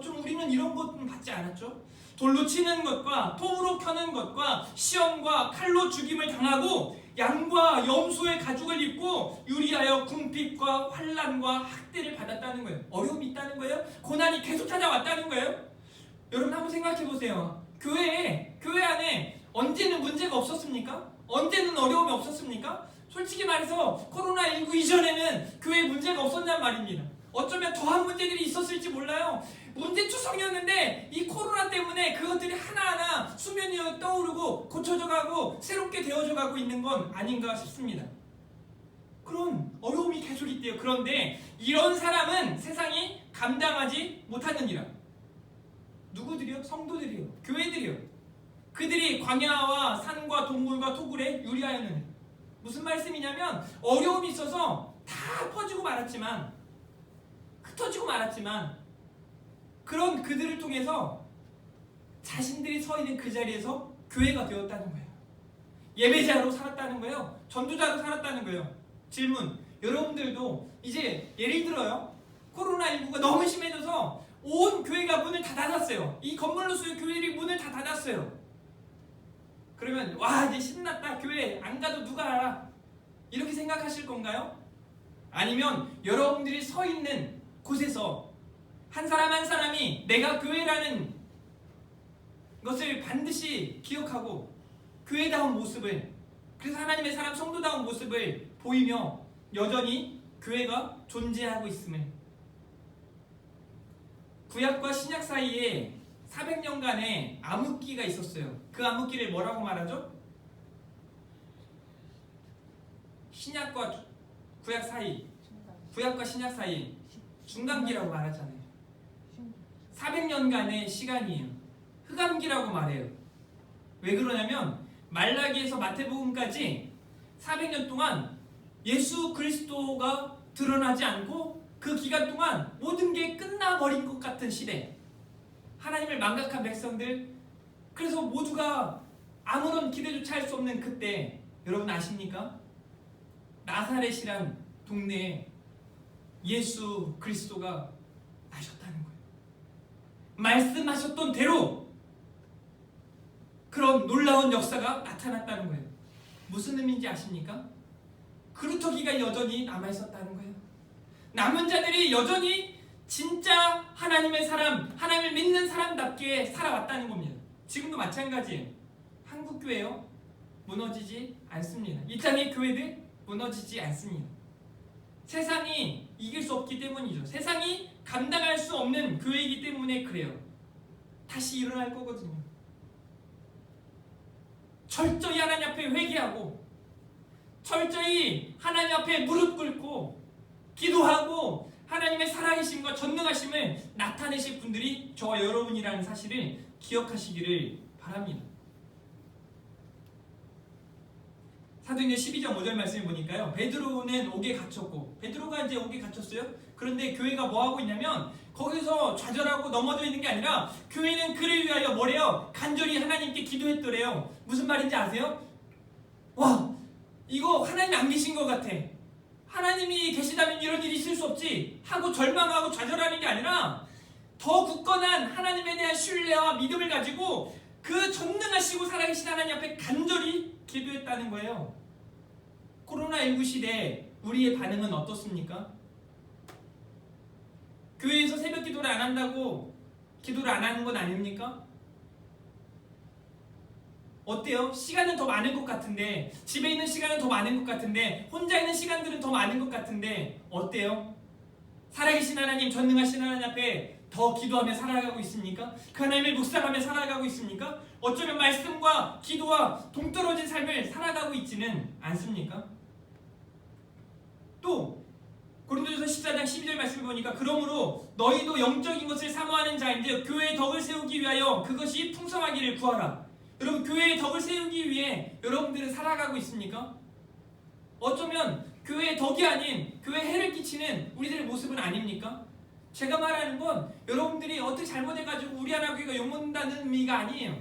좀 우리는 이런 것은 받지 않았죠? 돌로 치는 것과 톱으로 켜는 것과 시험과 칼로 죽임을 당하고 양과 염소의 가죽을 입고 유리하여 궁핍과 환난과 학대를 받았다는 거예요. 어려움이 있다는 거예요. 고난이 계속 찾아왔다는 거예요. 여러분 한번 생각해 보세요. 교회 안에 언제는 문제가 없었습니까? 언제는 어려움이 없었습니까? 솔직히 말해서 코로나19 이전에는 교회에 문제가 없었단 말입니다. 어쩌면 더한 문제들이 있었을지 몰라요. 문제투성이었는데 이 코로나 때문에 그것들이 하나하나 수면 위에 떠오르고 고쳐져 가고 새롭게 되어져 가고 있는 건 아닌가 싶습니다. 그런 어려움이 계속 있대요. 그런데 이런 사람은 세상이 감당하지 못하느니라. 누구들이요? 성도들이요. 교회들이요. 그들이 광야와 산과 동굴과 토굴에 유리하였느냐. 무슨 말씀이냐면 어려움이 있어서 다 퍼지고 말았지만 흩어지고 말았지만 그런 그들을 통해서 자신들이 서 있는 그 자리에서 교회가 되었다는 거예요. 예배자로 살았다는 거예요. 전도자로 살았다는 거예요. 질문, 여러분들도 이제 예를 들어요. 코로나19가 너무 심해져서 온 교회가 문을 다 닫았어요. 이 건물로서의 교회들이 문을 다 닫았어요. 그러면 와 이제 신났다, 교회 안 가도 누가 알아, 이렇게 생각하실 건가요? 아니면 여러분들이 서 있는 곳에서 한 사람 한 사람이 내가 교회라는 것을 반드시 기억하고 교회다운 모습을, 그래서 하나님의 사람 성도다운 모습을 보이며 여전히 교회가 존재하고 있음을, 구약과 신약 사이에 400년간의 암흑기가 있었어요. 그 암흑기를 뭐라고 말하죠? 신약과 구약 사이, 구약과 신약 사이 중간기라고 말하잖아요. 400년간의 시간이에요. 흑암기라고 말해요. 왜 그러냐면 말라기에서 마태복음까지 400년 동안 예수 그리스도가 드러나지 않고 그 기간 동안 모든 게 끝나버린 것 같은 시대, 하나님을 망각한 백성들, 그래서 모두가 아무런 기대조차 할 수 없는 그때, 여러분 아십니까? 나사렛이란 동네에 예수 그리스도가 나셨다는 거예요. 말씀하셨던 대로 그런 놀라운 역사가 나타났다는 거예요. 무슨 의미인지 아십니까? 그루터기가 여전히 남아있었다는 거예요. 남은 자들이 여전히 진짜 하나님의 사람, 하나님을 믿는 사람답게 살아왔다는 겁니다. 지금도 마찬가지예요. 한국교회요, 무너지지 않습니다. 이 땅의 교회들 무너지지 않습니다. 세상이 이길 수 없기 때문이죠. 세상이 감당할 수 없는 교회이기 때문에 그래요. 다시 일어날 거거든요. 철저히 하나님 앞에 회개하고 철저히 하나님 앞에 무릎 꿇고 기도하고 하나님의 살아계심과 전능하심을 나타내실 분들이 저와 여러분이라는 사실을 기억하시기를 바랍니다. 사도행전 12장 5절 말씀을 보니까요, 베드로는 옥에 갇혔고, 베드로가 이제 옥에 갇혔어요. 그런데 교회가 뭐 하고 있냐면 거기서 좌절하고 넘어져 있는 게 아니라 교회는 그를 위하여 뭐래요? 간절히 하나님께 기도했더래요. 무슨 말인지 아세요? 와, 이거 하나님 안 계신 것 같아, 하나님이 계시다면 이런 일이 있을 수 없지 하고 절망하고 좌절하는 게 아니라 더 굳건한 하나님에 대한 신뢰와 믿음을 가지고 그 전능하시고 살아계신 하나님 앞에 간절히 기도했다는 거예요. 코로나19 시대에 우리의 반응은 어떻습니까? 교회에서 새벽 기도를 안 한다고 기도를 안 하는 건 아닙니까? 어때요? 시간은 더 많은 것 같은데, 집에 있는 시간은 더 많은 것 같은데, 혼자 있는 시간들은 더 많은 것 같은데 어때요? 살아계신 하나님, 전능하신 하나님 앞에 더 기도하며 살아가고 있습니까? 그 하나님을 묵상하며 살아가고 있습니까? 어쩌면 말씀과 기도와 동떨어진 삶을 살아가고 있지는 않습니까? 또 고린도전서 14장 12절 말씀을 보니까 그러므로 너희도 영적인 것을 사모하는 자인데 교회의 덕을 세우기 위하여 그것이 풍성하기를 구하라. 여러분, 교회의 덕을 세우기 위해 여러분들은 살아가고 있습니까? 어쩌면 교회의 덕이 아닌 교회에 해를 끼치는 우리들의 모습은 아닙니까? 제가 말하는 건 여러분들이 어떻게 잘못해가지고 우리 하나 교회가 욕먹는다는 의미가 아니에요.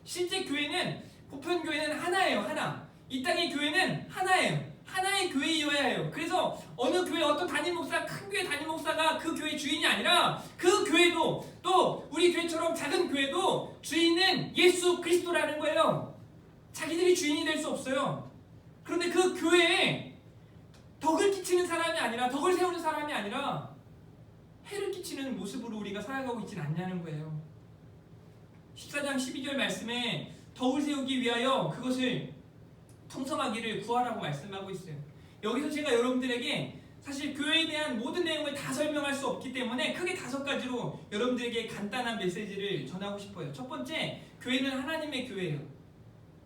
실제 교회는, 보편교회는 하나예요. 하나. 이 땅의 교회는 하나예요. 하나의 교회이어야 해요. 그래서 어느 교회 어떤 담임 목사, 큰 교회 담임 목사가 그 교회 주인이 아니라 그 교회도, 또 우리 교회처럼 작은 교회도 주인은 예수 그리스도라는 거예요. 자기들이 주인이 될 수 없어요. 그런데 그 교회에 덕을 끼치는 사람이 아니라, 덕을 세우는 사람이 아니라 해를 끼치는 모습으로 우리가 살아가고 있지는 않냐는 거예요. 14장 12절 말씀에 덕을 세우기 위하여 그것을 풍성하기를 구하라고 말씀하고 있어요. 여기서 제가 여러분들에게 사실 교회에 대한 모든 내용을 다 다 설명할 수 없기 때문에 크게 5가지로 여러분들에게 간단한 메시지를 전하고 싶어요. 첫 번째, 교회는 하나님의 교회예요.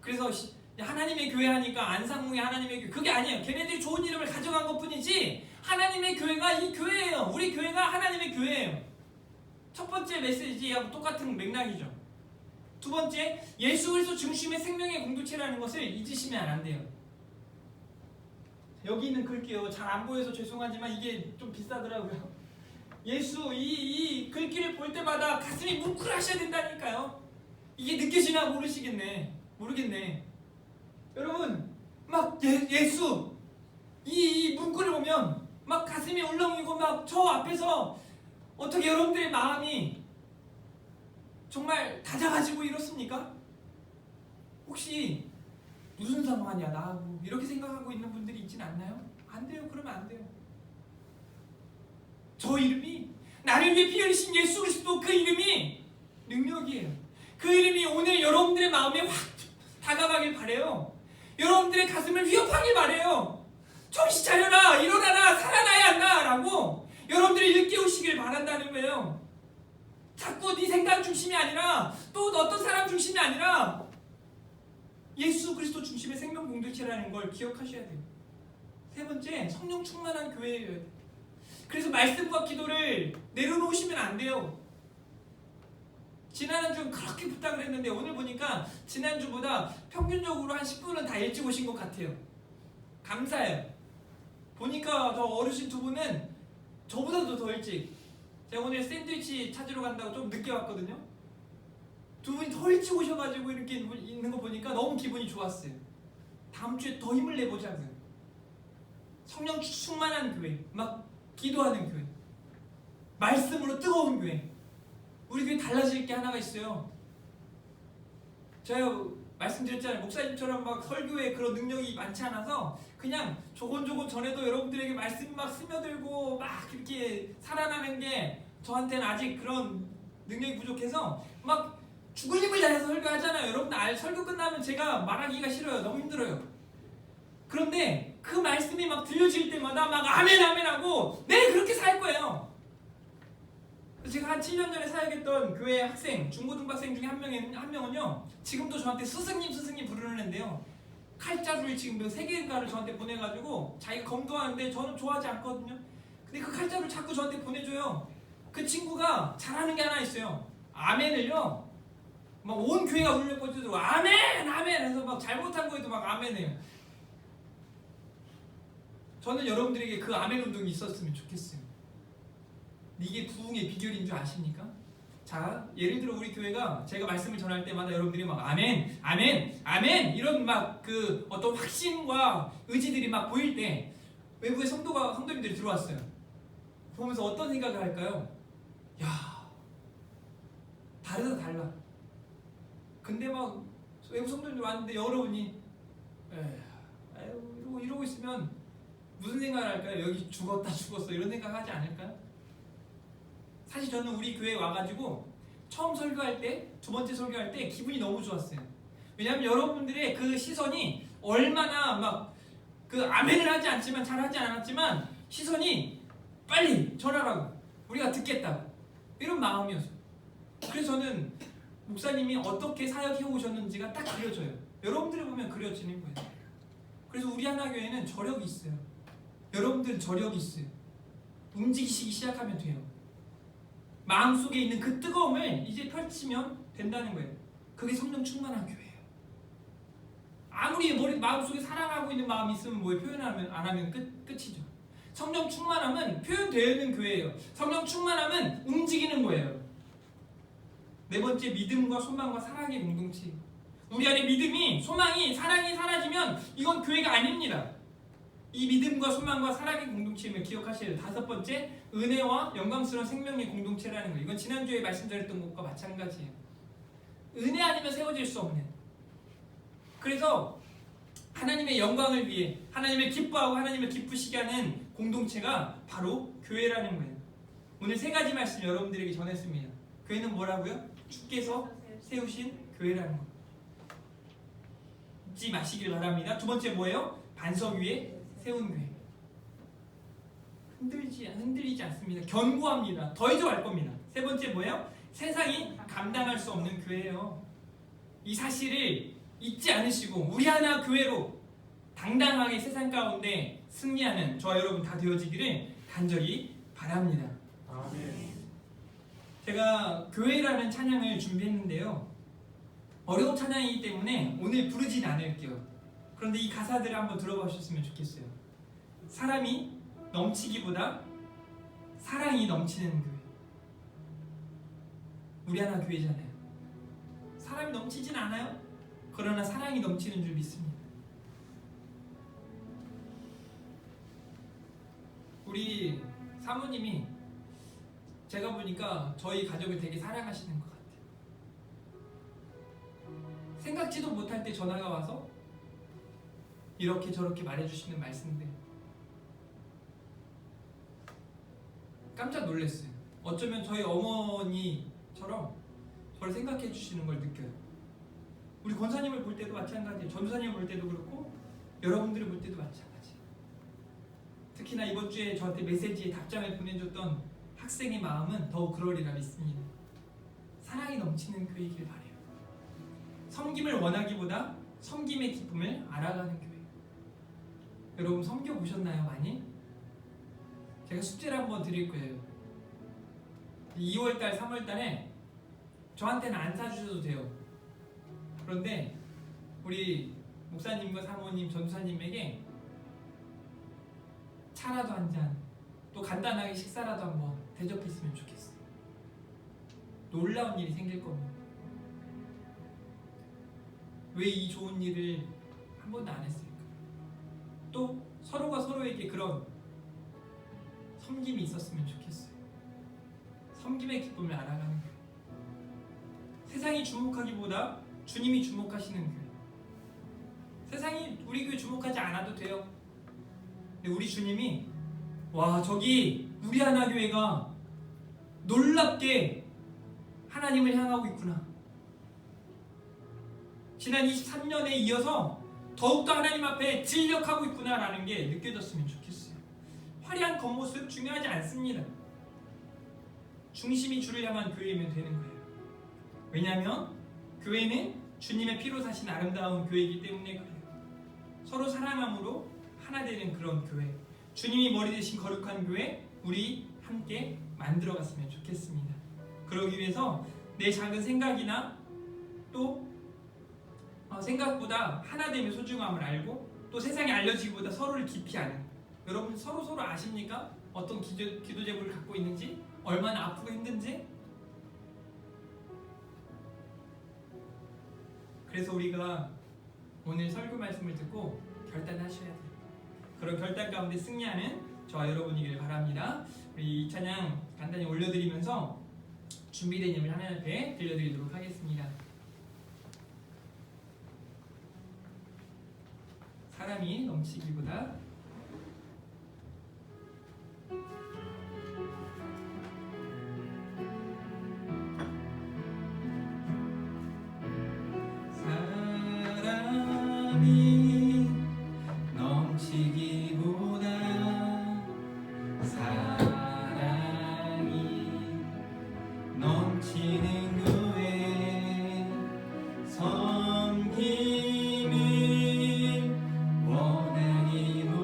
그래서 하나님의 교회 하니까 안상무의 하나님의 교회, 그게 아니에요. 걔네들이 좋은 이름을 가져간 것 뿐이지 하나님의 교회가 이 교회예요. 우리 교회가 하나님의 교회예요. 첫 번째 메시지하고 똑같은 맥락이죠. 두 번째, 예수 그리스도 중심의 생명의 공동체라는 것을 잊으시면 안 돼요. 여기 있는 글귀요. 잘 안 보여서 죄송하지만 이게 좀 비싸더라고요. 예수 이 글귀를 볼 때마다 가슴이 뭉클하셔야 된다니까요. 이게 느껴지나 모르겠네. 여러분 막 예수 이 문구를 보면 막 가슴이 울렁이고 막 저 앞에서 어떻게 여러분들의 마음이 정말 다잡아지고 이렇습니까? 혹시 무슨 상관이야 나하고 이렇게 생각하고 있는 분들이 있진 않나요? 안 돼요. 그러면 안 돼요. 저 이름이 나를 위해 피 흘리신 예수 그리스도 그 이름이 능력이에요. 그 이름이 오늘 여러분들의 마음에 확 다가가길 바래요. 여러분들의 가슴을 위협하길 바래요. 정신 차려라, 일어나라, 살아나야 한다라고 여러분들이 일깨우시길 바란다는 거예요. 자꾸 네 생각 중심이 아니라 또 어떤 사람 중심이 아니라 예수 그리스도 중심의 생명 공동체라는 걸 기억하셔야 돼요. 세 번째, 성령 충만한 교회예요. 그래서 말씀과 기도를 내려놓으시면 안 돼요. 지난주는 그렇게 부탁을 했는데 오늘 보니까 지난주보다 평균적으로 한 10분은 다 일찍 오신 것 같아요. 감사해요. 보니까 저 어르신 두 분은 저보다도 더 일찍, 제가 오늘 샌드위치 찾으러 간다고 좀 늦게 왔거든요. 두 분이 더 일찍 오셔가지고 이렇게 있는 거 보니까 너무 기분이 좋았어요. 다음 주에 더 힘을 내보자고요. 성령 충만한 교회, 막 기도하는 교회, 말씀으로 뜨거운 교회. 우리 교회 달라질 게 하나가 있어요. 제가 말씀드렸잖아요. 목사님처럼 막 설교에 그런 능력이 많지 않아서 그냥 조곤조곤 전에도 여러분들에게 말씀이 막 스며들고 막 이렇게 살아나는 게 저한테는 아직 그런 능력이 부족해서 막 죽을 힘을 다해서 설교하잖아요. 여러분들 설교 끝나면 제가 말하기가 싫어요. 너무 힘들어요. 그런데 그 말씀이 막 들려질 때마다 막 아멘 아멘 하고 네 그렇게 살 거예요. 제가 한 7년 전에 사역했던 교회 학생, 중고등학생 중에 한 명은요 지금도 저한테 스승님 부르는데요. 칼자루를 지금 3개가를 저한테 보내가지고 자기가 검도하는데 저는 좋아하지 않거든요. 근데 그 칼자루를 자꾸 저한테 보내줘요. 그 친구가 잘하는 게 하나 있어요. 아멘을요 막 온 교회가 울려 퍼지도록 아멘 아멘 해서 막 잘못한 거에도 막 아멘해요. 저는 여러분들에게 그 아멘 운동이 있었으면 좋겠어요. 이게 부흥의 비결인 줄 아십니까? 자, 예를 들어 우리 교회가 제가 말씀을 전할 때마다 여러분들이 막 아멘, 아멘, 아멘 이런 막 그 어떤 확신과 의지들이 막 보일 때 외부의 성도님들이 들어왔어요. 보면서 어떤 생각을 할까요? 야, 달라. 근데 막 외부 성도님들 왔는데 여러분이 이러고 있으면 무슨 생각을 할까요? 여기 죽었어 이런 생각하지 않을까요? 사실 저는 우리 교회에 와가지고 처음 설교할 때, 두 번째 설교할 때 기분이 너무 좋았어요. 왜냐하면 여러분들의 그 시선이 얼마나 막 그 아멘을 하지 않지만 잘하지 않았지만 시선이 빨리 전하라고 우리가 듣겠다고 이런 마음이었어요. 그래서 저는 목사님이 어떻게 사역해 오셨는지가 딱 그려져요. 여러분들을 보면 그려지는 거예요. 그래서 우리 하나교회는 저력이 있어요. 여러분들은 저력이 있어요. 움직이시기 시작하면 돼요. 마음속에 있는 그 뜨거움을 이제 펼치면 된다는 거예요. 그게 성령 충만한 교회예요. 아무리 마음속에 사랑하고 있는 마음이 있으면 뭐에 표현 안 하면 끝이죠. 성령 충만함은 표현되는 교회예요. 성령 충만함은 움직이는 거예요. 네 번째, 믿음과 소망과 사랑의 공동체. 우리 안에 믿음이, 소망이, 사랑이 사라지면 이건 교회가 아닙니다. 이 믿음과 소망과 사랑의 공동체임을 기억하셔야 돼요. 다섯 번째, 은혜와 영광스러운 생명의 공동체라는 거예요. 이건 지난주에 말씀드렸던 것과 마찬가지예요. 은혜 아니면 세워질 수 없는. 그래서 하나님의 영광을 위해 하나님을 기뻐하고 하나님을 기쁘시게 하는 공동체가 바로 교회라는 거예요. 오늘 3가지 말씀 여러분들에게 전했습니다. 교회는 뭐라고요? 주께서 세우신 교회라는 거. 잊지 마시길 바랍니다. 두 번째 뭐예요? 반석 위에 세운 교회. 흔들리지 않습니다. 견고합니다. 더 이상 할 겁니다. 세 번째 뭐예요? 세상이 감당할 수 없는 교회예요. 이 사실을 잊지 않으시고 우리 하나 교회로 당당하게 세상 가운데 승리하는 저와 여러분 다 되어지기를 간절히 바랍니다. 아멘. 제가 교회라는 찬양을 준비했는데요. 어려운 찬양이기 때문에 오늘 부르진 않을게요. 그런데 이 가사들을 한번 들어봐 주셨으면 좋겠어요. 사람이 넘치기보다 사랑이 넘치는 교회. 우리 하나 교회잖아요. 사람이 넘치진 않아요. 그러나 사랑이 넘치는 줄 믿습니다. 우리 사모님이 제가 보니까 저희 가족을 되게 사랑하시는 것 같아요. 생각지도 못할 때 전화가 와서 이렇게 저렇게 말해주시는 말씀들 깜짝 놀랐어요. 어쩌면 저희 어머니처럼 저를 생각해 주시는 걸 느껴요. 우리 권사님을 볼 때도 마찬가지예요. 전도사님을 볼 때도 그렇고 여러분들을 볼 때도 마찬가지예요. 특히나 이번 주에 저한테 메시지에 답장을 보내줬던 학생의 마음은 더욱 그러리라 믿습니다. 사랑이 넘치는 교회이길 바라요. 섬김을 원하기보다 섬김의 기쁨을 알아가는 교회. 여러분 섬겨보셨나요? 많이? 제가 숙제를 한번 드릴 거예요. 2월달, 3월달에 저한테는 안 사주셔도 돼요. 그런데 우리 목사님과 사모님, 전도사님에게 차라도 한 잔, 또 간단하게 식사라도 한번 대접했으면 좋겠어요. 놀라운 일이 생길 겁니다. 왜 이 좋은 일을 한 번도 안 했을까? 또 서로가 서로에게 그런 섬김이 있었으면 좋겠어요. 섬김의 기쁨을 알아가는 거예요. 세상이 주목하기보다 주님이 주목하시는 교회. 세상이 우리 교회 주목하지 않아도 돼요. 근데 우리 주님이 와 저기 우리 하나 교회가 놀랍게 하나님을 향하고 있구나. 지난 23년에 이어서 더욱더 하나님 앞에 진력하고 있구나라는 게 느껴졌으면 좋겠어요. 화려한 겉모습 중요하지 않습니다. 중심이 주를 향한 교회이면 되는 거예요. 왜냐하면 교회는 주님의 피로 사신 아름다운 교회이기 때문에 그래요. 서로 사랑함으로 하나 되는 그런 교회, 주님이 머리 대신 거룩한 교회, 우리 함께 만들어갔으면 좋겠습니다. 그러기 위해서 내 작은 생각이나 또 생각보다 하나됨의 소중함을 알고 또 세상에 알려지기보다 서로를 깊이 아는, 여러분 서로 아십니까? 어떤 기도 제목을 갖고 있는지, 얼마나 아프고 힘든지. 그래서 우리가 오늘 설교 말씀을 듣고 결단하셔야 돼요. 그런 결단 가운데 승리하는 저와 여러분이길 바랍니다. 우리 이 찬양 간단히 올려드리면서 준비된 예물 하나님 앞에 들려드리도록 하겠습니다. 사람이 넘치기보다 사람이 넘치기보다 사랑이 넘치는 교회, 섬김을 원하기보다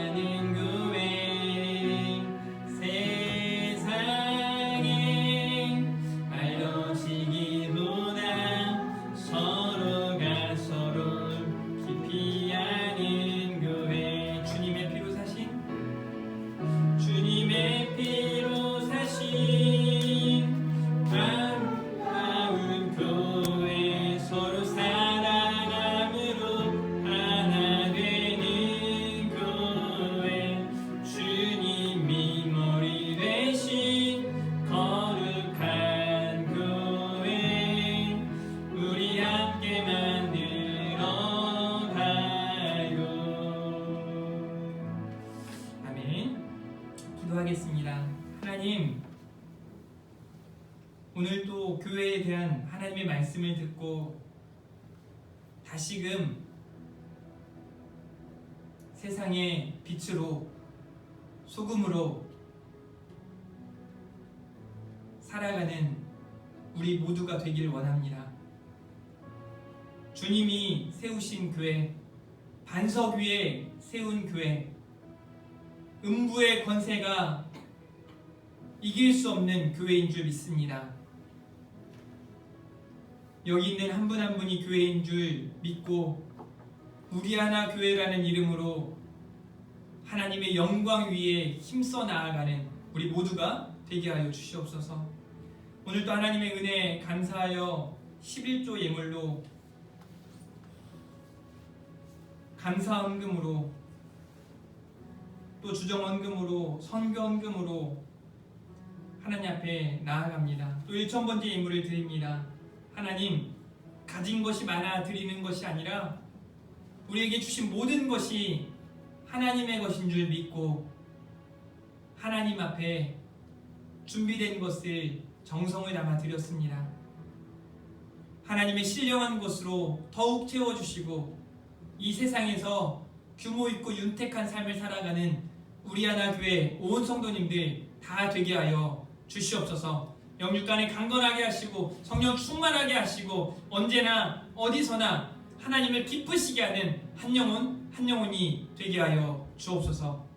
하는 교회 세상에 알려지기보다 서로가 서로 깊이 아는 교회 주님의 피로 사신 아름다운 교회 서로 사랑함으로 하나 되는 교회 주님이 머리 되신 거룩한 교회 우리 함께 만들어 가요. 아멘. 기도하겠습니다. 하나님, 오늘 또 교회에 대한 하나님의 말씀을 듣고 다시금 세상의 빛으로 소금으로 살아가는 우리 모두가 되길 원합니다. 주님이 세우신 교회, 반석 위에 세운 교회, 음부의 권세가 이길 수 없는 교회인 줄 믿습니다. 여기 있는 한 분 한 분이 교회인 줄 믿고 우리 하나 교회라는 이름으로 하나님의 영광 위에 힘써 나아가는 우리 모두가 되게 하여 주시옵소서. 오늘도 하나님의 은혜에 감사하여 11조 예물로 감사 헌금으로 또 주정 헌금으로 선교 헌금으로 하나님 앞에 나아갑니다. 또 1000번째 예물을 드립니다. 하나님, 가진 것이 많아 드리는 것이 아니라 우리에게 주신 모든 것이 하나님의 것인 줄 믿고 하나님 앞에 준비된 것을 정성을 담아 드렸습니다. 하나님의 신령한 것으로 더욱 채워주시고 이 세상에서 규모 있고 윤택한 삶을 살아가는 우리 하나 교회 온 성도님들 다 되게 하여 주시옵소서. 영육간에 강건하게 하시고 성령 충만하게 하시고 언제나 어디서나 하나님을 기쁘시게 하는 한 영혼 한 영혼이 되게 하여 주옵소서.